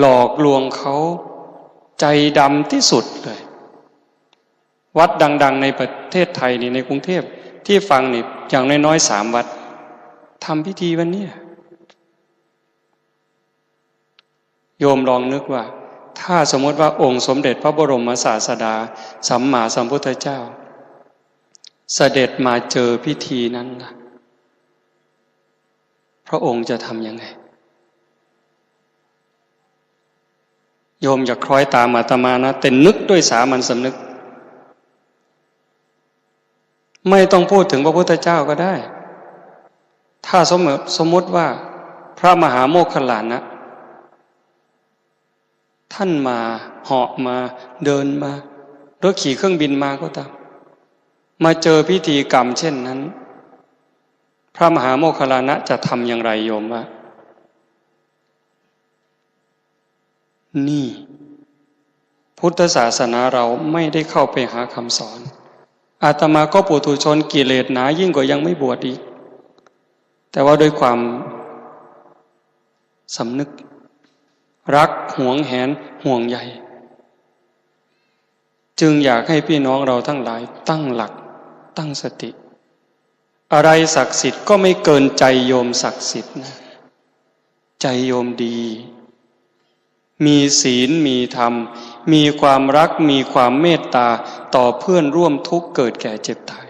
หลอกลวงเขาใจดำที่สุดเลยวัดดังๆในประเทศไทยนี่ในกรุงเทพที่ฟังนี่อย่างน้อยๆ3 วัดทำพิธีวันนี้โยมลองนึกว่าถ้าสมมติว่าองค์สมเด็จพระบรมศาสดาสัมมาสัมพุทธเจ้าเสด็จมาเจอพิธีนั้นล่ะพระองค์จะทำยังไงโยมอย่าคล้อยตามอาตมานะแต่นึกด้วยสามัญสำนึกไม่ต้องพูดถึงพระพุทธเจ้าก็ได้ถ้าสมมติว่าพระมหาโมคคัลลานะท่านมาเหาะมาเดินมาหรือขี่เครื่องบินมาก็ตามมาเจอพิธีกรรมเช่นนั้น พระมหาโมคคัลลานะจะทำอย่างไรโยมวะนี่พุทธศาสนาเราไม่ได้เข้าไปหาคำสอนอาตมาก็ปุถุชนกิเลสหนายิ่งกว่ายังไม่บวชอีกแต่ว่าด้วยความสำนึกรักหวงแหนห่วงใยจึงอยากให้พี่น้องเราทั้งหลายตั้งหลักตั้งสติอะไรศักดิ์สิทธิ์ก็ไม่เกินใจโยมศักดิ์สิทธิ์นะใจโยมดีมีศีลมีธรรมมีความรักมีความเมตตาต่อเพื่อนร่วมทุกข์เกิดแก่เจ็บตาย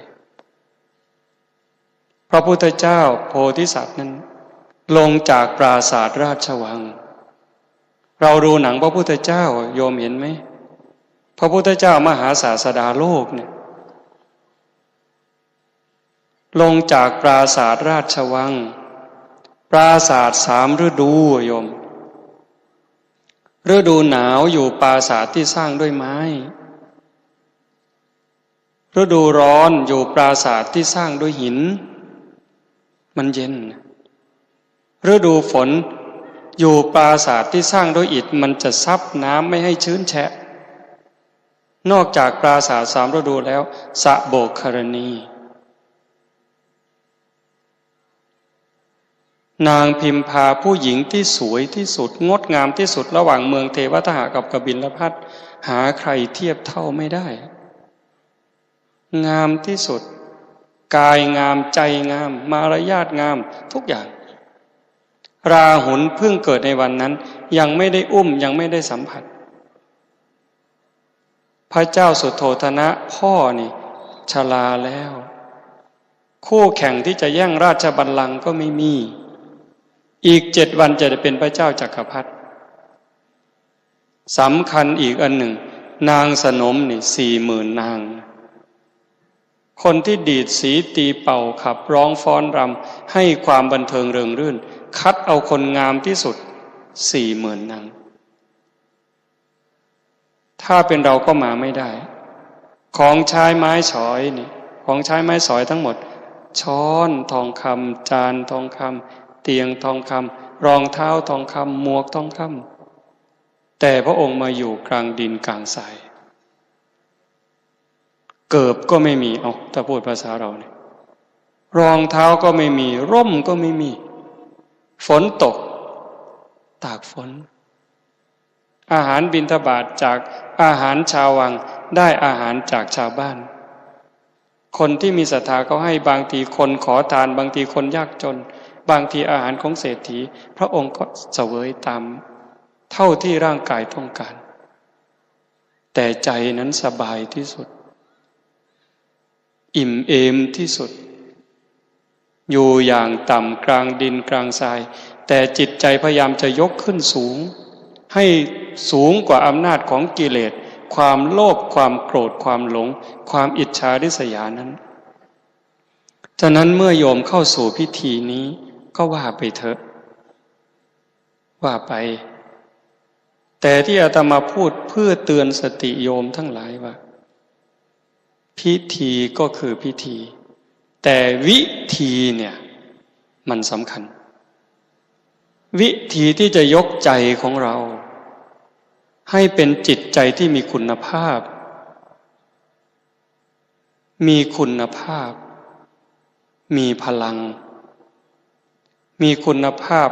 พระพุทธเจ้าโพธิสัตว์นั้นลงจากปราสาทราชวังเราดูหนังพระพุทธเจ้าโยมเห็นไหมพระพุทธเจ้ามหาศาสดาโลกเนี่ยลงจากปราสาทราชวังปราสาท3 ฤดูโยมฤดูหนาวอยู่ปราสาทที่สร้างด้วยไม้ฤดูร้อนอยู่ปราสาทที่สร้างด้วยหินมันเย็นฤดูฝนอยู่ปราสาทที่สร้างด้วยอิฐมันจะซับน้ำไม่ให้ชื้นแฉะนอกจากปราสาท3 ฤดูแล้วสะโบกคารณีนางพิมพาผู้หญิงที่สวยที่สุดงดงามที่สุดระหว่างเมืองเทวทหกับกบิลพัสหาใครเทียบเท่าไม่ได้งามที่สุดกายงามใจงามมารยาทงามทุกอย่างราหุลเพิ่งเกิดในวันนั้นยังไม่ได้อุ้มยังไม่ได้สัมผัสพระเจ้าสุโธทนะพ่อนี่ชราแล้วคู่แข่งที่จะแย่งราชบัลลังก์ก็ไม่มีอีก7 วันจะได้เป็นพระเจ้าจักรพรรดิสำคัญอีกอันหนึ่งนางสนมนี่40,000 นางคนที่ดีดสีตีเป่าขับร้องฟ้อนรำให้ความบันเทิงเริงรื่นคัดเอาคนงามที่สุด40,000 นางถ้าเป็นเราก็มาไม่ได้ของใช้ไม้สอยนี่ของใช้ไม้สอยทั้งหมดช้อนทองคำจานทองคำเตียงทองคำรองเท้าทองคำหมวกทองคำแต่พระองค์มาอยู่กลางดินกลางทรายเกิบก็ไม่มีถ้าพูดภาษาเราเนี่ยรองเท้าก็ไม่มีร่มก็ไม่มีฝนตกตากฝนอาหารบิณฑบาตจากอาหารชาววังได้อาหารจากชาวบ้านคนที่มีศรัทธาเขาให้บางทีคนขอทานบางทีคนยากจนบางทีอาหารของเศรษฐีพระองค์ก็เสวยตามเท่าที่ร่างกายต้องการแต่ใจนั้นสบายที่สุดอิ่มเอมที่สุดอยู่อย่างต่ำกลางดินกลางทรายแต่จิตใจพยายามจะยกขึ้นสูงให้สูงกว่าอำนาจของกิเลสความโลภความโกรธความหลงความอิจฉาริษยานั้นฉะนั้นเมื่อโยมเข้าสู่พิธีนี้ก็ว่าไปเถอะว่าไปแต่ที่อาตมาพูดเพื่อเตือนสติโยมทั้งหลายว่าพิธีก็คือพิธีแต่วิธีเนี่ยมันสำคัญวิธีที่จะยกใจของเราให้เป็นจิตใจที่มีคุณภาพมีคุณภาพมีพลังมีคุณภาพ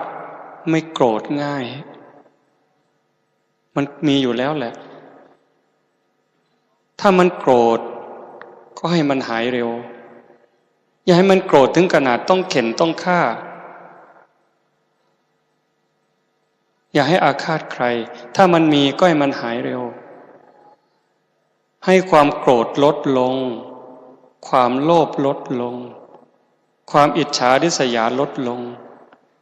ไม่โกรธง่ายมันมีอยู่แล้วแหละถ้ามันโกรธก็ให้มันหายเร็วอย่าให้มันโกรธถึงขนาดต้องเข็นต้องฆ่าอย่าให้อาฆาตใครถ้ามันมีก็ให้มันหายเร็วให้ความโกรธลดลงความโลภลดลงความอิจฉาริษยาลดลง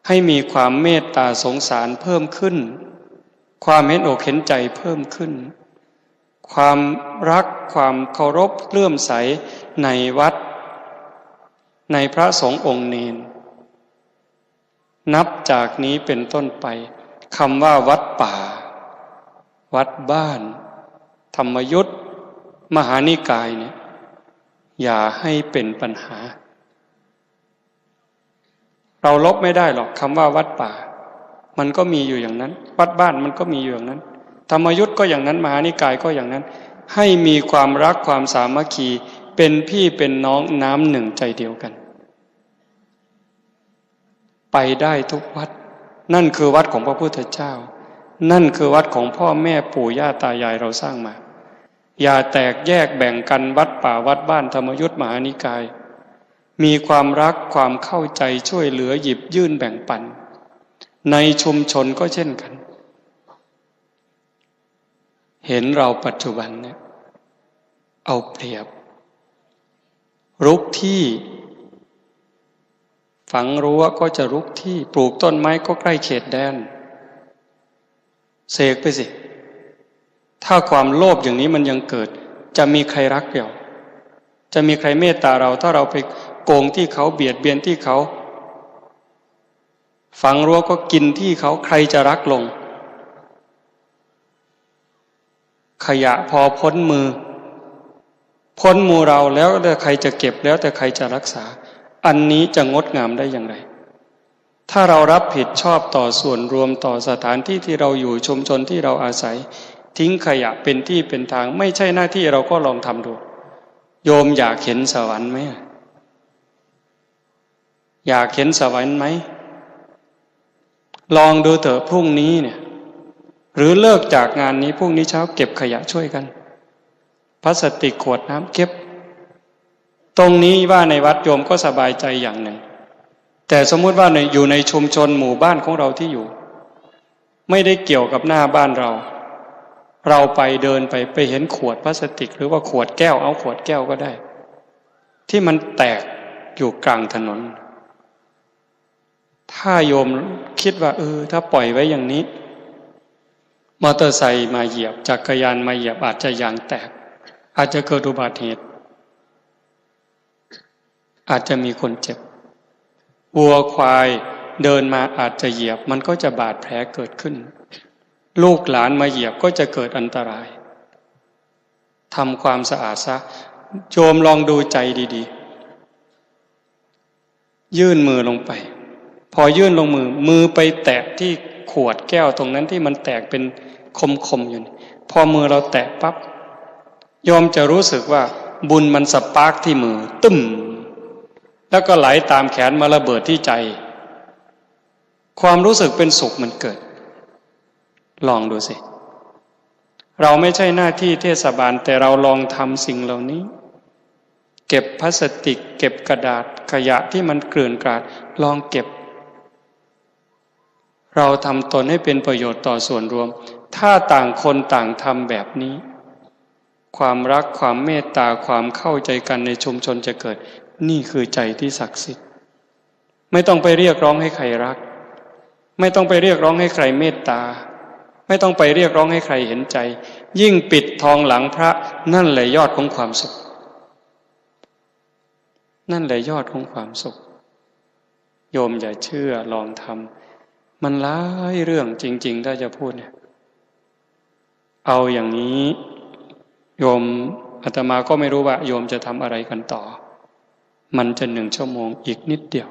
ให้มีความเมตตาสงสารเพิ่มขึ้นความเห็นอกเห็นใจเพิ่มขึ้นความรักความเคารพเลื่อมใสในวัดในพระสงฆ์องค์เนรนับจากนี้เป็นต้นไปคำว่าวัดป่าวัดบ้านธรรมยุทธมหานิกายเนี่ยอย่าให้เป็นปัญหา เราลบไม่ได้หรอกคำว่าวัดป่ามันก็มีอยู่อย่างนั้นวัดบ้านมันก็มีอยู่อย่างนั้นธรรมยุทธ์ก็อย่างนั้นมหานิกายก็อย่างนั้นให้มีความรักความสามัคคีเป็นพี่เป็นน้องน้ำหนึ่งใจเดียวกันไปได้ทุกวัดนั่นคือวัดของพระพุทธเจ้านั่นคือวัดของพ่อแม่ปู่ย่าตายายเราสร้างมาอย่าแตกแยกแบ่งกันวัดป่าวัดบ้านธรรมยุทธ์มหานิกายมีความรักความเข้าใจช่วยเหลือหยิบยื่นแบ่งปันในชุมชนก็เช่นกันเห็นเราปัจจุบันเนี่ยเอาเปรียบรุกที่ฝังรั้วก็จะรุกที่ปลูกต้นไม้ก็ใกล้เขตแดนเสกไปสิถ้าความโลภอย่างนี้มันยังเกิดจะมีใครรักเราจะมีใครเมตตาเราถ้าเราไปโกงที่เขาเบียดเบียนที่เขาฝังรั้วก็กินที่เขาใครจะรักลงขยะพอพ้นมือเราแล้วแต่ใครจะเก็บแล้วแต่ใครจะรักษาอันนี้จะงดงามได้อย่างไรถ้าเรารับผิดชอบต่อส่วนรวมต่อสถานที่ที่เราอยู่ชุมชนที่เราอาศัยทิ้งขยะเป็นที่เป็นทางไม่ใช่หน้าที่เราก็ลองทำดูโยมอยากเห็นสวรรค์ไหมอยากเห็นสวรรค์ไหมลองดูเถอะพรุ่งนี้เนี่ยหรือเลิกจากงานนี้พรุ่งนี้เช้าเก็บขยะช่วยกันพลาสติกขวดน้ำเก็บตรงนี้ว่าในวัดโยมก็สบายใจอย่างหนึ่งแต่สมมุติว่าอยู่ในชุมชนหมู่บ้านของเราที่อยู่ไม่ได้เกี่ยวกับหน้าบ้านเราไปเดินไปเห็นขวดพลาสติกหรือว่าขวดแก้วเอาขวดแก้วก็ได้ที่มันแตกอยู่กลางถนนถ้าโยมคิดว่าถ้าปล่อยไว้อย่างนี้มอเตอร์ไซค์มาเหยียบจักรยานมาเหยียบอาจจะยางแตกอาจจะเกิดอุบัติเหตุอาจจะมีคนเจ็บวัวควายเดินมาอาจจะเหยียบมันก็จะบาดแผลเกิดขึ้นลูกหลานมาเหยียบก็จะเกิดอันตรายทำความสะอาดซะโยมลองดูใจดีๆยื่นมือลงไปพอยื่นลงมือไปแตะที่ขวดแก้วตรงนั้นที่มันแตกเป็นคมๆอยู่พอมือเราแตะปั๊บโยมจะรู้สึกว่าบุญมันสปาร์คที่มือตึ้มแล้วก็ไหลตามแขนมาระเบิดที่ใจความรู้สึกเป็นสุขมันเกิดลองดูสิเราไม่ใช่หน้าที่เทศบาลแต่เราลองทำสิ่งเหล่านี้เก็บพลาสติกเก็บกระดาษขยะที่มันเกลื่อนกลาดลองเก็บเราทำตนให้เป็นประโยชน์ต่อส่วนรวมถ้าต่างคนต่างทำแบบนี้ความรักความเมตตาความเข้าใจกันในชุมชนจะเกิดนี่คือใจที่ศักดิ์สิทธิ์ไม่ต้องไปเรียกร้องให้ใครรักไม่ต้องไปเรียกร้องให้ใครเมตตาไม่ต้องไปเรียกร้องให้ใครเห็นใจยิ่งปิดทองหลังพระนั่นแหละยอดของความสุขนั่นแหละยอดของความสุขโยมอย่าเชื่อลองทำมันหลายเรื่องจริงๆถ้าจะพูดเนี่ยเอาอย่างนี้โยมอาตมาก็ไม่รู้ว่าโยมจะทำอะไรกันต่อมันจะ1 ชั่วโมงอีกนิดเดียว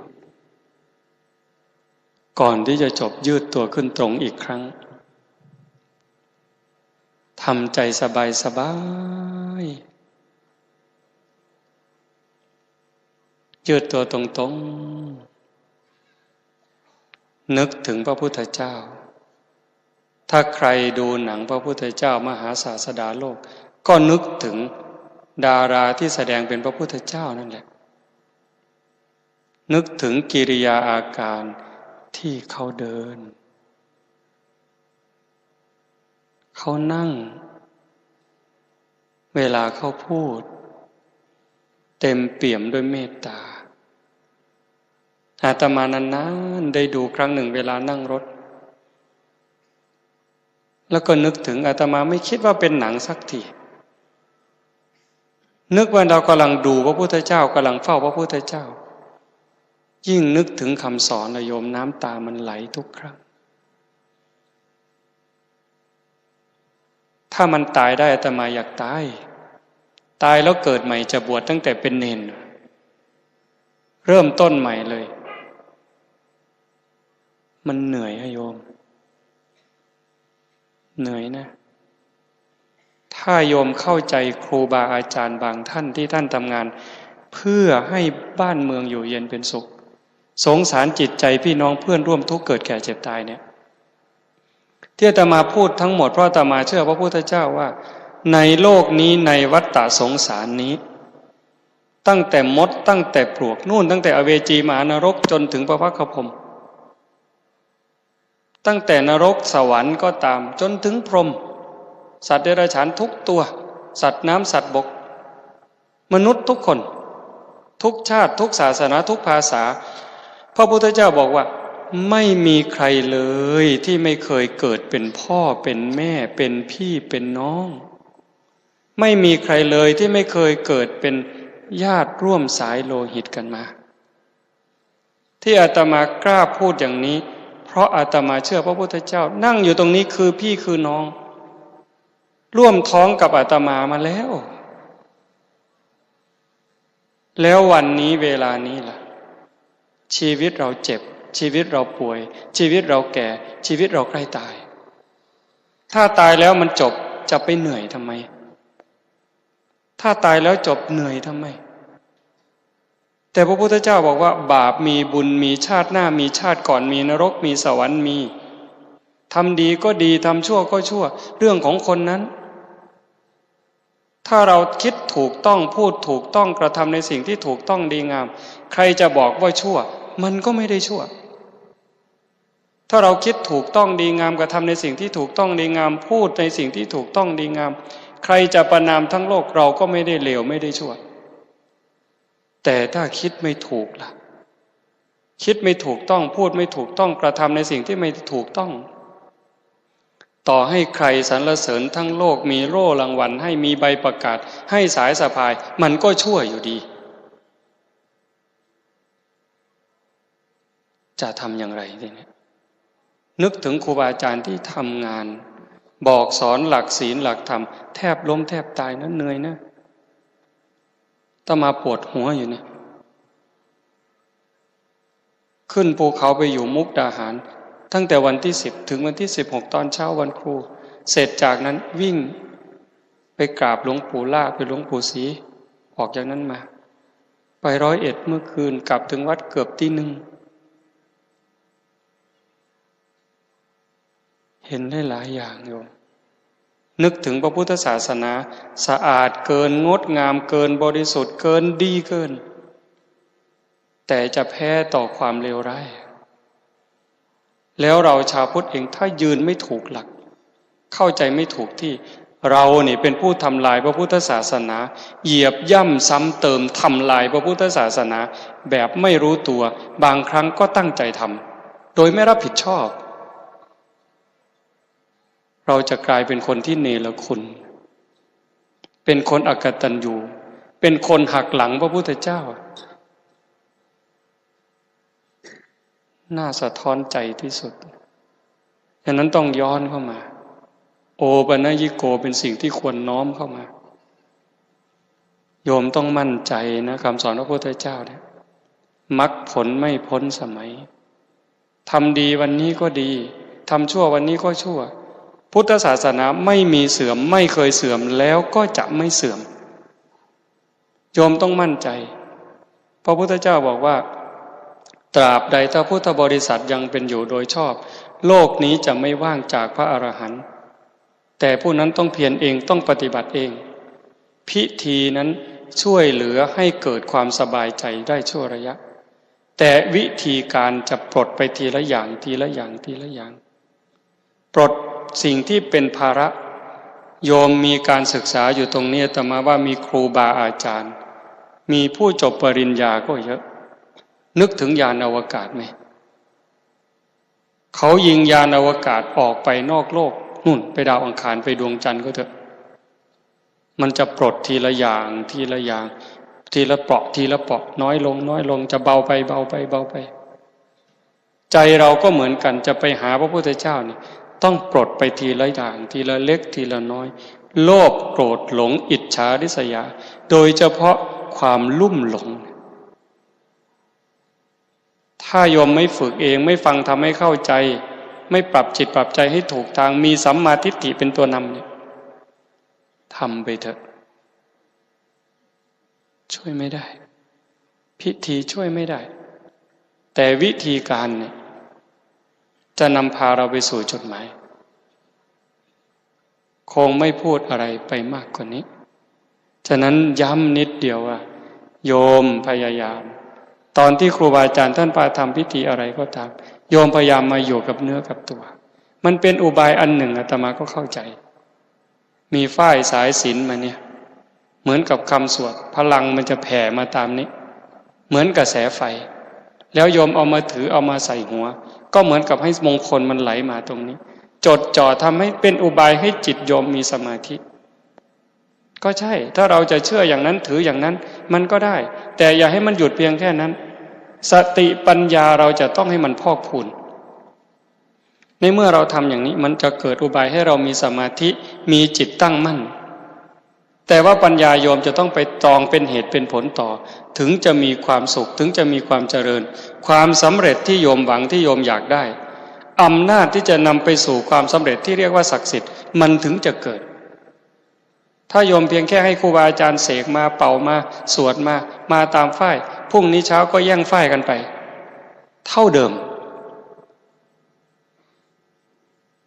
ก่อนที่จะจบยืดตัวขึ้นตรงอีกครั้งทำใจสบายๆยืดตัวตรงๆนึกถึงพระพุทธเจ้าถ้าใครดูหนังพระพุทธเจ้ามหาศาสดาโลกก็นึกถึงดาราที่แสดงเป็นพระพุทธเจ้านั่นแหละนึกถึงกิริยาอาการที่เขาเดินเขานั่งเวลาเขาพูดเต็มเปี่ยมด้วยเมตตาอาตมานานๆได้ดูครั้งหนึ่งเวลานั่งรถแล้วก็นึกถึงอาตมาไม่คิดว่าเป็นหนังสักทีนึกว่าเรากำลังดูพระพุทธเจ้ากำลังเฝ้าพระพุทธเจ้ายิ่งนึกถึงคำสอนโยมน้ำตามันไหลทุกครั้งถ้ามันตายได้อาตมาอยากตายแล้วเกิดใหม่จะบวชตั้งแต่เป็นเณรเริ่มต้นใหม่เลย มันเหนื่อยโยมเหนื่อยนะถ้าโยมเข้าใจครูบาอาจารย์บางท่านที่ท่านทำงานเพื่อให้บ้านเมืองอยู่เย็นเป็นสุขสงสารจิตใจพี่น้องเพื่อนร่วมทุกข์เกิดแก่เจ็บตายเนี่ยที่อาตมาพูดทั้งหมดเพราะอาตมาเชื่อพระพุทธเจ้าว่าในโลกนี้ในวัฏฏะสงสารนี้ตั้งแต่มดตั้งแต่ปลวกนู่นตั้งแต่อเวจีมหานรกจนถึงพระพักตร์พรหมตั้งแต่นรกสวรรค์ก็ตามจนถึงพรหมสัตว์เดรัจฉานทุกตัวสัตว์น้ำสัตว์บกมนุษย์ทุกคนทุกชาติทุกศาสนาทุกภาษาพระพุทธเจ้าบอกว่าไม่มีใครเลยที่ไม่เคยเกิดเป็นพ่อเป็นแม่เป็นพี่เป็นน้องไม่มีใครเลยที่ไม่เคยเกิดเป็นญาติร่วมสายโลหิตกันมาที่อาตมากล้าพูดอย่างนี้เพราะอาตมาเชื่อพระพุทธเจ้านั่งอยู่ตรงนี้คือพี่คือน้องร่วมท้องกับอาตมามาแล้ววันนี้เวลานี้ล่ะชีวิตเราเจ็บชีวิตเราป่วยชีวิตเราแก่ชีวิตเราใกล้ตายถ้าตายแล้วมันจบจะไปเหนื่อยทำไมถ้าตายแล้วจบเหนื่อยทำไมแต่พระพุทธเจ้าบอกว่าบาปมีบุญมีชาติหน้ามีชาติก่อนมีนรกมีสวรรค์มีทำดีก็ดีทำชั่วก็ชั่วเรื่องของคนนั้นถ้าเราคิดถูกต้องพูดถูกต้องกระทำในสิ่งที่ถูกต้องดีงามใครจะบอกว่าชั่วมันก็ไม่ได้ชั่วถ้าเราคิดถูกต้องดีงามกระทำในสิ่งที่ถูกต้องดีงามพูดในสิ่งที่ถูกต้องดีงามใครจะประณามทั้งโลกเราก็ไม่ได้เลวไม่ได้ชั่วแต่ถ้าคิดไม่ถูกล่ะคิดไม่ถูกต้องพูดไม่ถูกต้องกระทำในสิ่งที่ไม่ถูกต้องต่อให้ใครสรรเสริญทั้งโลกมีโล่รางวัลให้มีใบประกาศให้สายสะพายมันก็ชั่วอยู่ดีจะทำอย่างไรทีนี้นึกถึงครูบาอาจารย์ที่ทำงานบอกสอนหลักศีลหลักธรรมแทบล้มแทบตายนะเหนื่อยนะต้องมาปวดหัวอยู่เนี่ยขึ้นภูเขาไปอยู่มุกดาหารตั้งแต่วันที่10ถึงวันที่16ตอนเช้าวันครูเสร็จจากนั้นวิ่งไปกราบหลวงปู่ล่าไปหลวงปู่ศรีออกจากนั้นมาไป101เมื่อคืนกลับถึงวัดเกือบตี 1เห็นได้หลายอย่างโยมนึกถึงพระพุทธศาสนาสะอาดเกินงดงามเกินบริสุทธิ์เกินดีเกินแต่จะแพ้ต่อความเลวร้ายแล้วเราชาวพุทธเองถ้ายืนไม่ถูกหลักเข้าใจไม่ถูกที่เรานี่เป็นผู้ทำลายพระพุทธศาสนาเหยียบย่ำซ้ำเติมทำลายพระพุทธศาสนาแบบไม่รู้ตัวบางครั้งก็ตั้งใจทำโดยไม่รับผิดชอบเราจะกลายเป็นคนที่เนรคุณเป็นคนอกตัญญูเป็นคนหักหลังพระพุทธเจ้าน่าสะท้อนใจที่สุดฉะนั้นต้องย้อนเข้ามาโอปัญญิโกเป็นสิ่งที่ควรน้อมเข้ามาโยมต้องมั่นใจนะคำสอนพระพุทธเจ้าเนี่ยมรรคผลไม่พ้นสมัยทำดีวันนี้ก็ดีทำชั่ววันนี้ก็ชั่วพุทธศาสนาไม่มีเสื่อมไม่เคยเสื่อมแล้วก็จะไม่เสื่อมโยมต้องมั่นใจพระพุทธเจ้าบอกว่าตราบใดถ้าพุทธบริษัทยังเป็นอยู่โดยชอบโลกนี้จะไม่ว่างจากพระอรหันต์แต่ผู้นั้นต้องเพียรเองต้องปฏิบัติเองพิธีนั้นช่วยเหลือให้เกิดความสบายใจได้ชั่วระยะแต่วิธีการจะปลดไปทีละอย่างทีละอย่างทีละอย่างปลดสิ่งที่เป็นภาระโยมมีการศึกษาอยู่ตรงนี้แต่มาว่ามีครูบาอาจารย์มีผู้จบปริญญาก็เยอะนึกถึงยานอวกาศไหมเขายิงยานอวกาศออกไปนอกโลกนู่นไปดาวอังคารไปดวงจันทร์ก็เถอะมันจะปลดทีละอย่างทีละอย่างทีละเปราะทีละเปราะน้อยลงน้อยลงจะเบาไปเบาไปเบาไปใจเราก็เหมือนกันจะไปหาพระพุทธเจ้านี่ต้องปลดไปทีละอย่างทีละเล็กทีละน้อยโลภโกรธหลงอิจฉาริษยาโดยเฉพาะความลุ่มหลงท ถ้าโยมไม่ฝึกเองไม่ฟังทำให้เข้าใจไม่ปรับจิตปรับใจให้ถูกทางมีสัมมาทิฏฐิเป็นตัวนำเนี่ยทำไปเถอะช่วยไม่ได้พิธีช่วยไม่ได้แต่วิธีการเนี่ยจะนำพาเราไปสู่จุดหมายคงไม่พูดอะไรไปมากกว่านี้ฉะนั้นย้ำนิดเดียวว่าโยมพยายามตอนที่ครูบาอาจารย์ท่านพาทำพิธีอะไรก็ตามโยมพยายามมาอยู่กับเนื้อกับตัวมันเป็นอุบายอันหนึ่งอาตมาก็เข้าใจมีฝ้ายสายศีลมาเนี่ยเหมือนกับคำสวดพลังมันจะแผ่มาตามนี้เหมือนกระแสไฟแล้วโยมเอามาถือเอามาใส่หัวก็เหมือนกับให้มงคลมันไหลมาตรงนี้จดจ่อทำให้เป็นอุบายให้จิตโยมมีสมาธิก็ใช่ถ้าเราจะเชื่ออย่างนั้นถืออย่างนั้นมันก็ได้แต่อย่าให้มันหยุดเพียงแค่นั้นสติปัญญาเราจะต้องให้มันพอกพูนในเมื่อเราทำอย่างนี้มันจะเกิดอุบายให้เรามีสมาธิมีจิตตั้งมั่นแต่ว่าปัญญาโยมจะต้องไปตรองเป็นเหตุเป็นผลต่อถึงจะมีความสุขถึงจะมีความเจริญความสำเร็จที่โยมหวังที่โยมอยากได้อำนาจที่จะนำไปสู่ความสำเร็จที่เรียกว่าศักดิ์สิทธิ์มันถึงจะเกิดถ้าโยมเพียงแค่ให้ครูบาอาจารย์เสกมาเป่ามาสวดมาตามฝ้ายพรุ่งนี้เช้าก็แย่งฝ้ายกันไปเท่าเดิม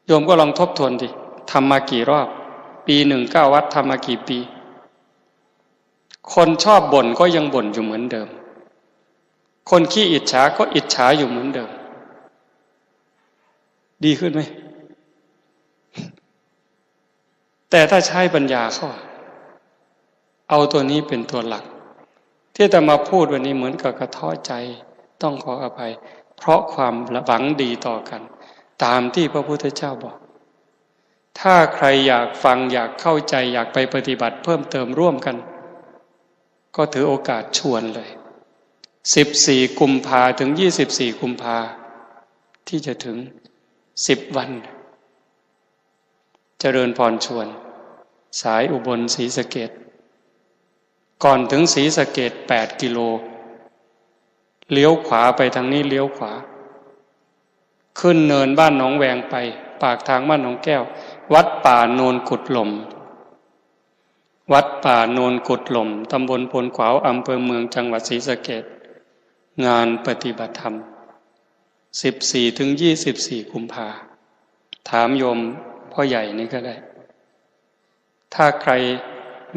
โยมก็ลองทบทวนดิทำมากี่รอบปีหนึ่ง9 วัดทำมากี่ปีคนชอบบ่นก็ยังบ่นอยู่เหมือนเดิมคนขี้อิจฉาก็อิจฉาอยู่เหมือนเดิมดีขึ้นไหมแต่ถ้าใช้ปัญญาเข้าเอาตัวนี้เป็นตัวหลักที่จะมาพูดวันนี้เหมือนกับกระท้อใจต้องขออภัยเพราะความหวังดีต่อกันตามที่พระพุทธเจ้าบอกถ้าใครอยากฟังอยากเข้าใจอยากไปปฏิบัติเพิ่มเติมร่วมกันก็ถือโอกาสชวนเลย14 กุมภาถึง24 กุมภาที่จะถึง10 วันเจริญพรชวนสายอุบลศรีสะเกษก่อนถึงศรีสะเกษ8 กิโลเลี้ยวขวาไปทางนี้เลี้ยวขวาขึ้นเนินบ้านหนองแวงไปปากทางบ้านหนองแก้ววัดป่าโนนกุดหล่มวัดป่าโนนกุดหล่มตำบลพลขวาวอำเภอเมืองจังหวัดศรีสะเกษงานปฏิบัติธรรม14 ถึง 24 กุมภาถามโยมพ่อใหญ่นี่ก็ได้ถ้าใคร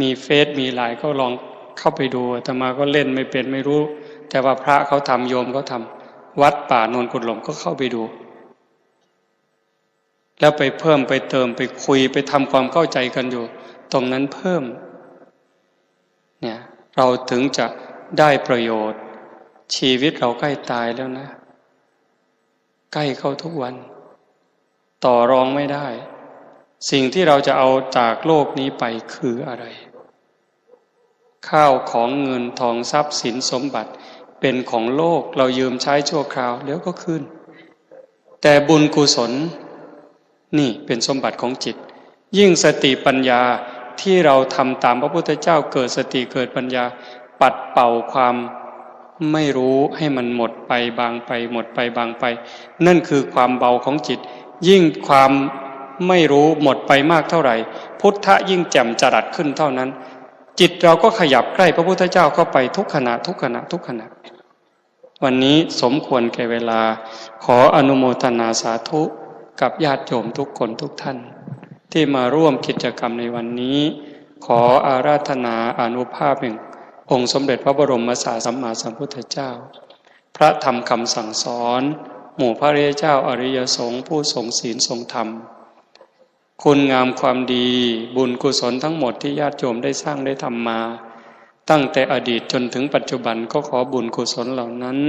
มีเฟซมีไลน์ก็ลองเข้าไปดูอาตมาก็เล่นไม่เป็นไม่รู้แต่ว่าพระเขาทำโยมเขาทำวัดป่าโนนกุดหล่มก็เข้าไปดูแล้วไปเพิ่มไปเติมไปคุยไปทำความเข้าใจกันอยู่ตรงนั้นเพิ่มเนี่ยเราถึงจะได้ประโยชน์ชีวิตเราใกล้ตายแล้วนะใกล้เข้าทุกวันต่อรองไม่ได้สิ่งที่เราจะเอาจากโลกนี้ไปคืออะไรข้าวของเงินทองทรัพย์สินสมบัติเป็นของโลกเรายืมใช้ชั่วคราวแล้วก็คืนแต่บุญกุศลนี่เป็นสมบัติของจิตยิ่งสติปัญญาที่เราทำตามพระพุทธเจ้าเกิดสติเกิดปัญญาปัดเป่าความไม่รู้ให้มันหมดไปบางไปหมดไปบางไปนั่นคือความเบาของจิตยิ่งความไม่รู้หมดไปมากเท่าไหร่พุทธะยิ่งแจ่มจรัสขึ้นเท่านั้นจิตเราก็ขยับใกล้พระพุทธเจ้าเข้าไปทุกขณะทุกขณะทุกขณะวันนี้สมควรแก่เวลาขออนุโมทนาสาธุกับญาติโยมทุกคนทุกท่านที่มาร่วมกิจกรรมในวันนี้ขออาราธนาอานุภาพแห่งองค์สมเด็จพระบรมศาสดาสัมมาสัมพุทธเจ้าพระธรรมคำสั่งสอนหมู่พระอริยเจ้าอริยสงฆ์ผู้ทรงศีลทรงธรรมคุณงามความดีบุญกุศลทั้งหมดที่ญาติโยมได้สร้างได้ทำมาตั้งแต่อดีตจนถึงปัจจุบันก็ขอบุญกุศลเหล่านั้น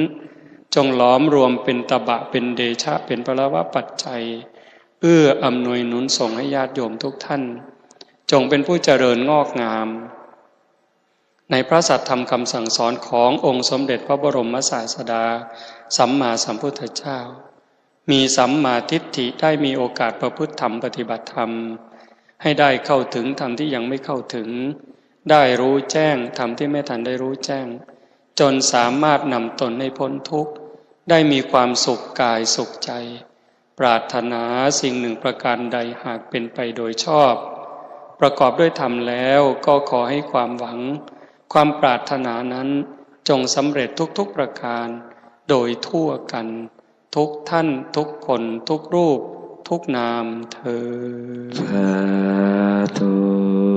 จงหลอมรวมเป็นตบะเป็นเดชะเป็นพลวะปัจจัยเอื้ออำนวยหนุนส่งให้ญาติโยมทุกท่านจงเป็นผู้เจริญงอกงามในพระสัทธรรมคำสั่งสอนขององค์สมเด็จพระบรมศาสดาสัมมาสัมพุทธเจ้ามีสัมมาทิฏฐิได้มีโอกาสประพฤติธรรมปฏิบัติธรรมให้ได้เข้าถึงธรรมที่ยังไม่เข้าถึงได้รู้แจ้งธรรมที่ไม่ทันได้รู้แจ้งจนสามารถนำตนให้พ้นทุกข์ ได้มีความสุขกายสุขใจปรารถนาสิ่งหนึ่งประการใดหากเป็นไปโดยชอบประกอบด้วยธรรมแล้วก็ขอให้ความหวังความปรารถนานั้นจงสำเร็จทุกๆประการโดยทั่วกันทุกท่านทุกคนทุกรูปทุกนามเทอญ สาธุ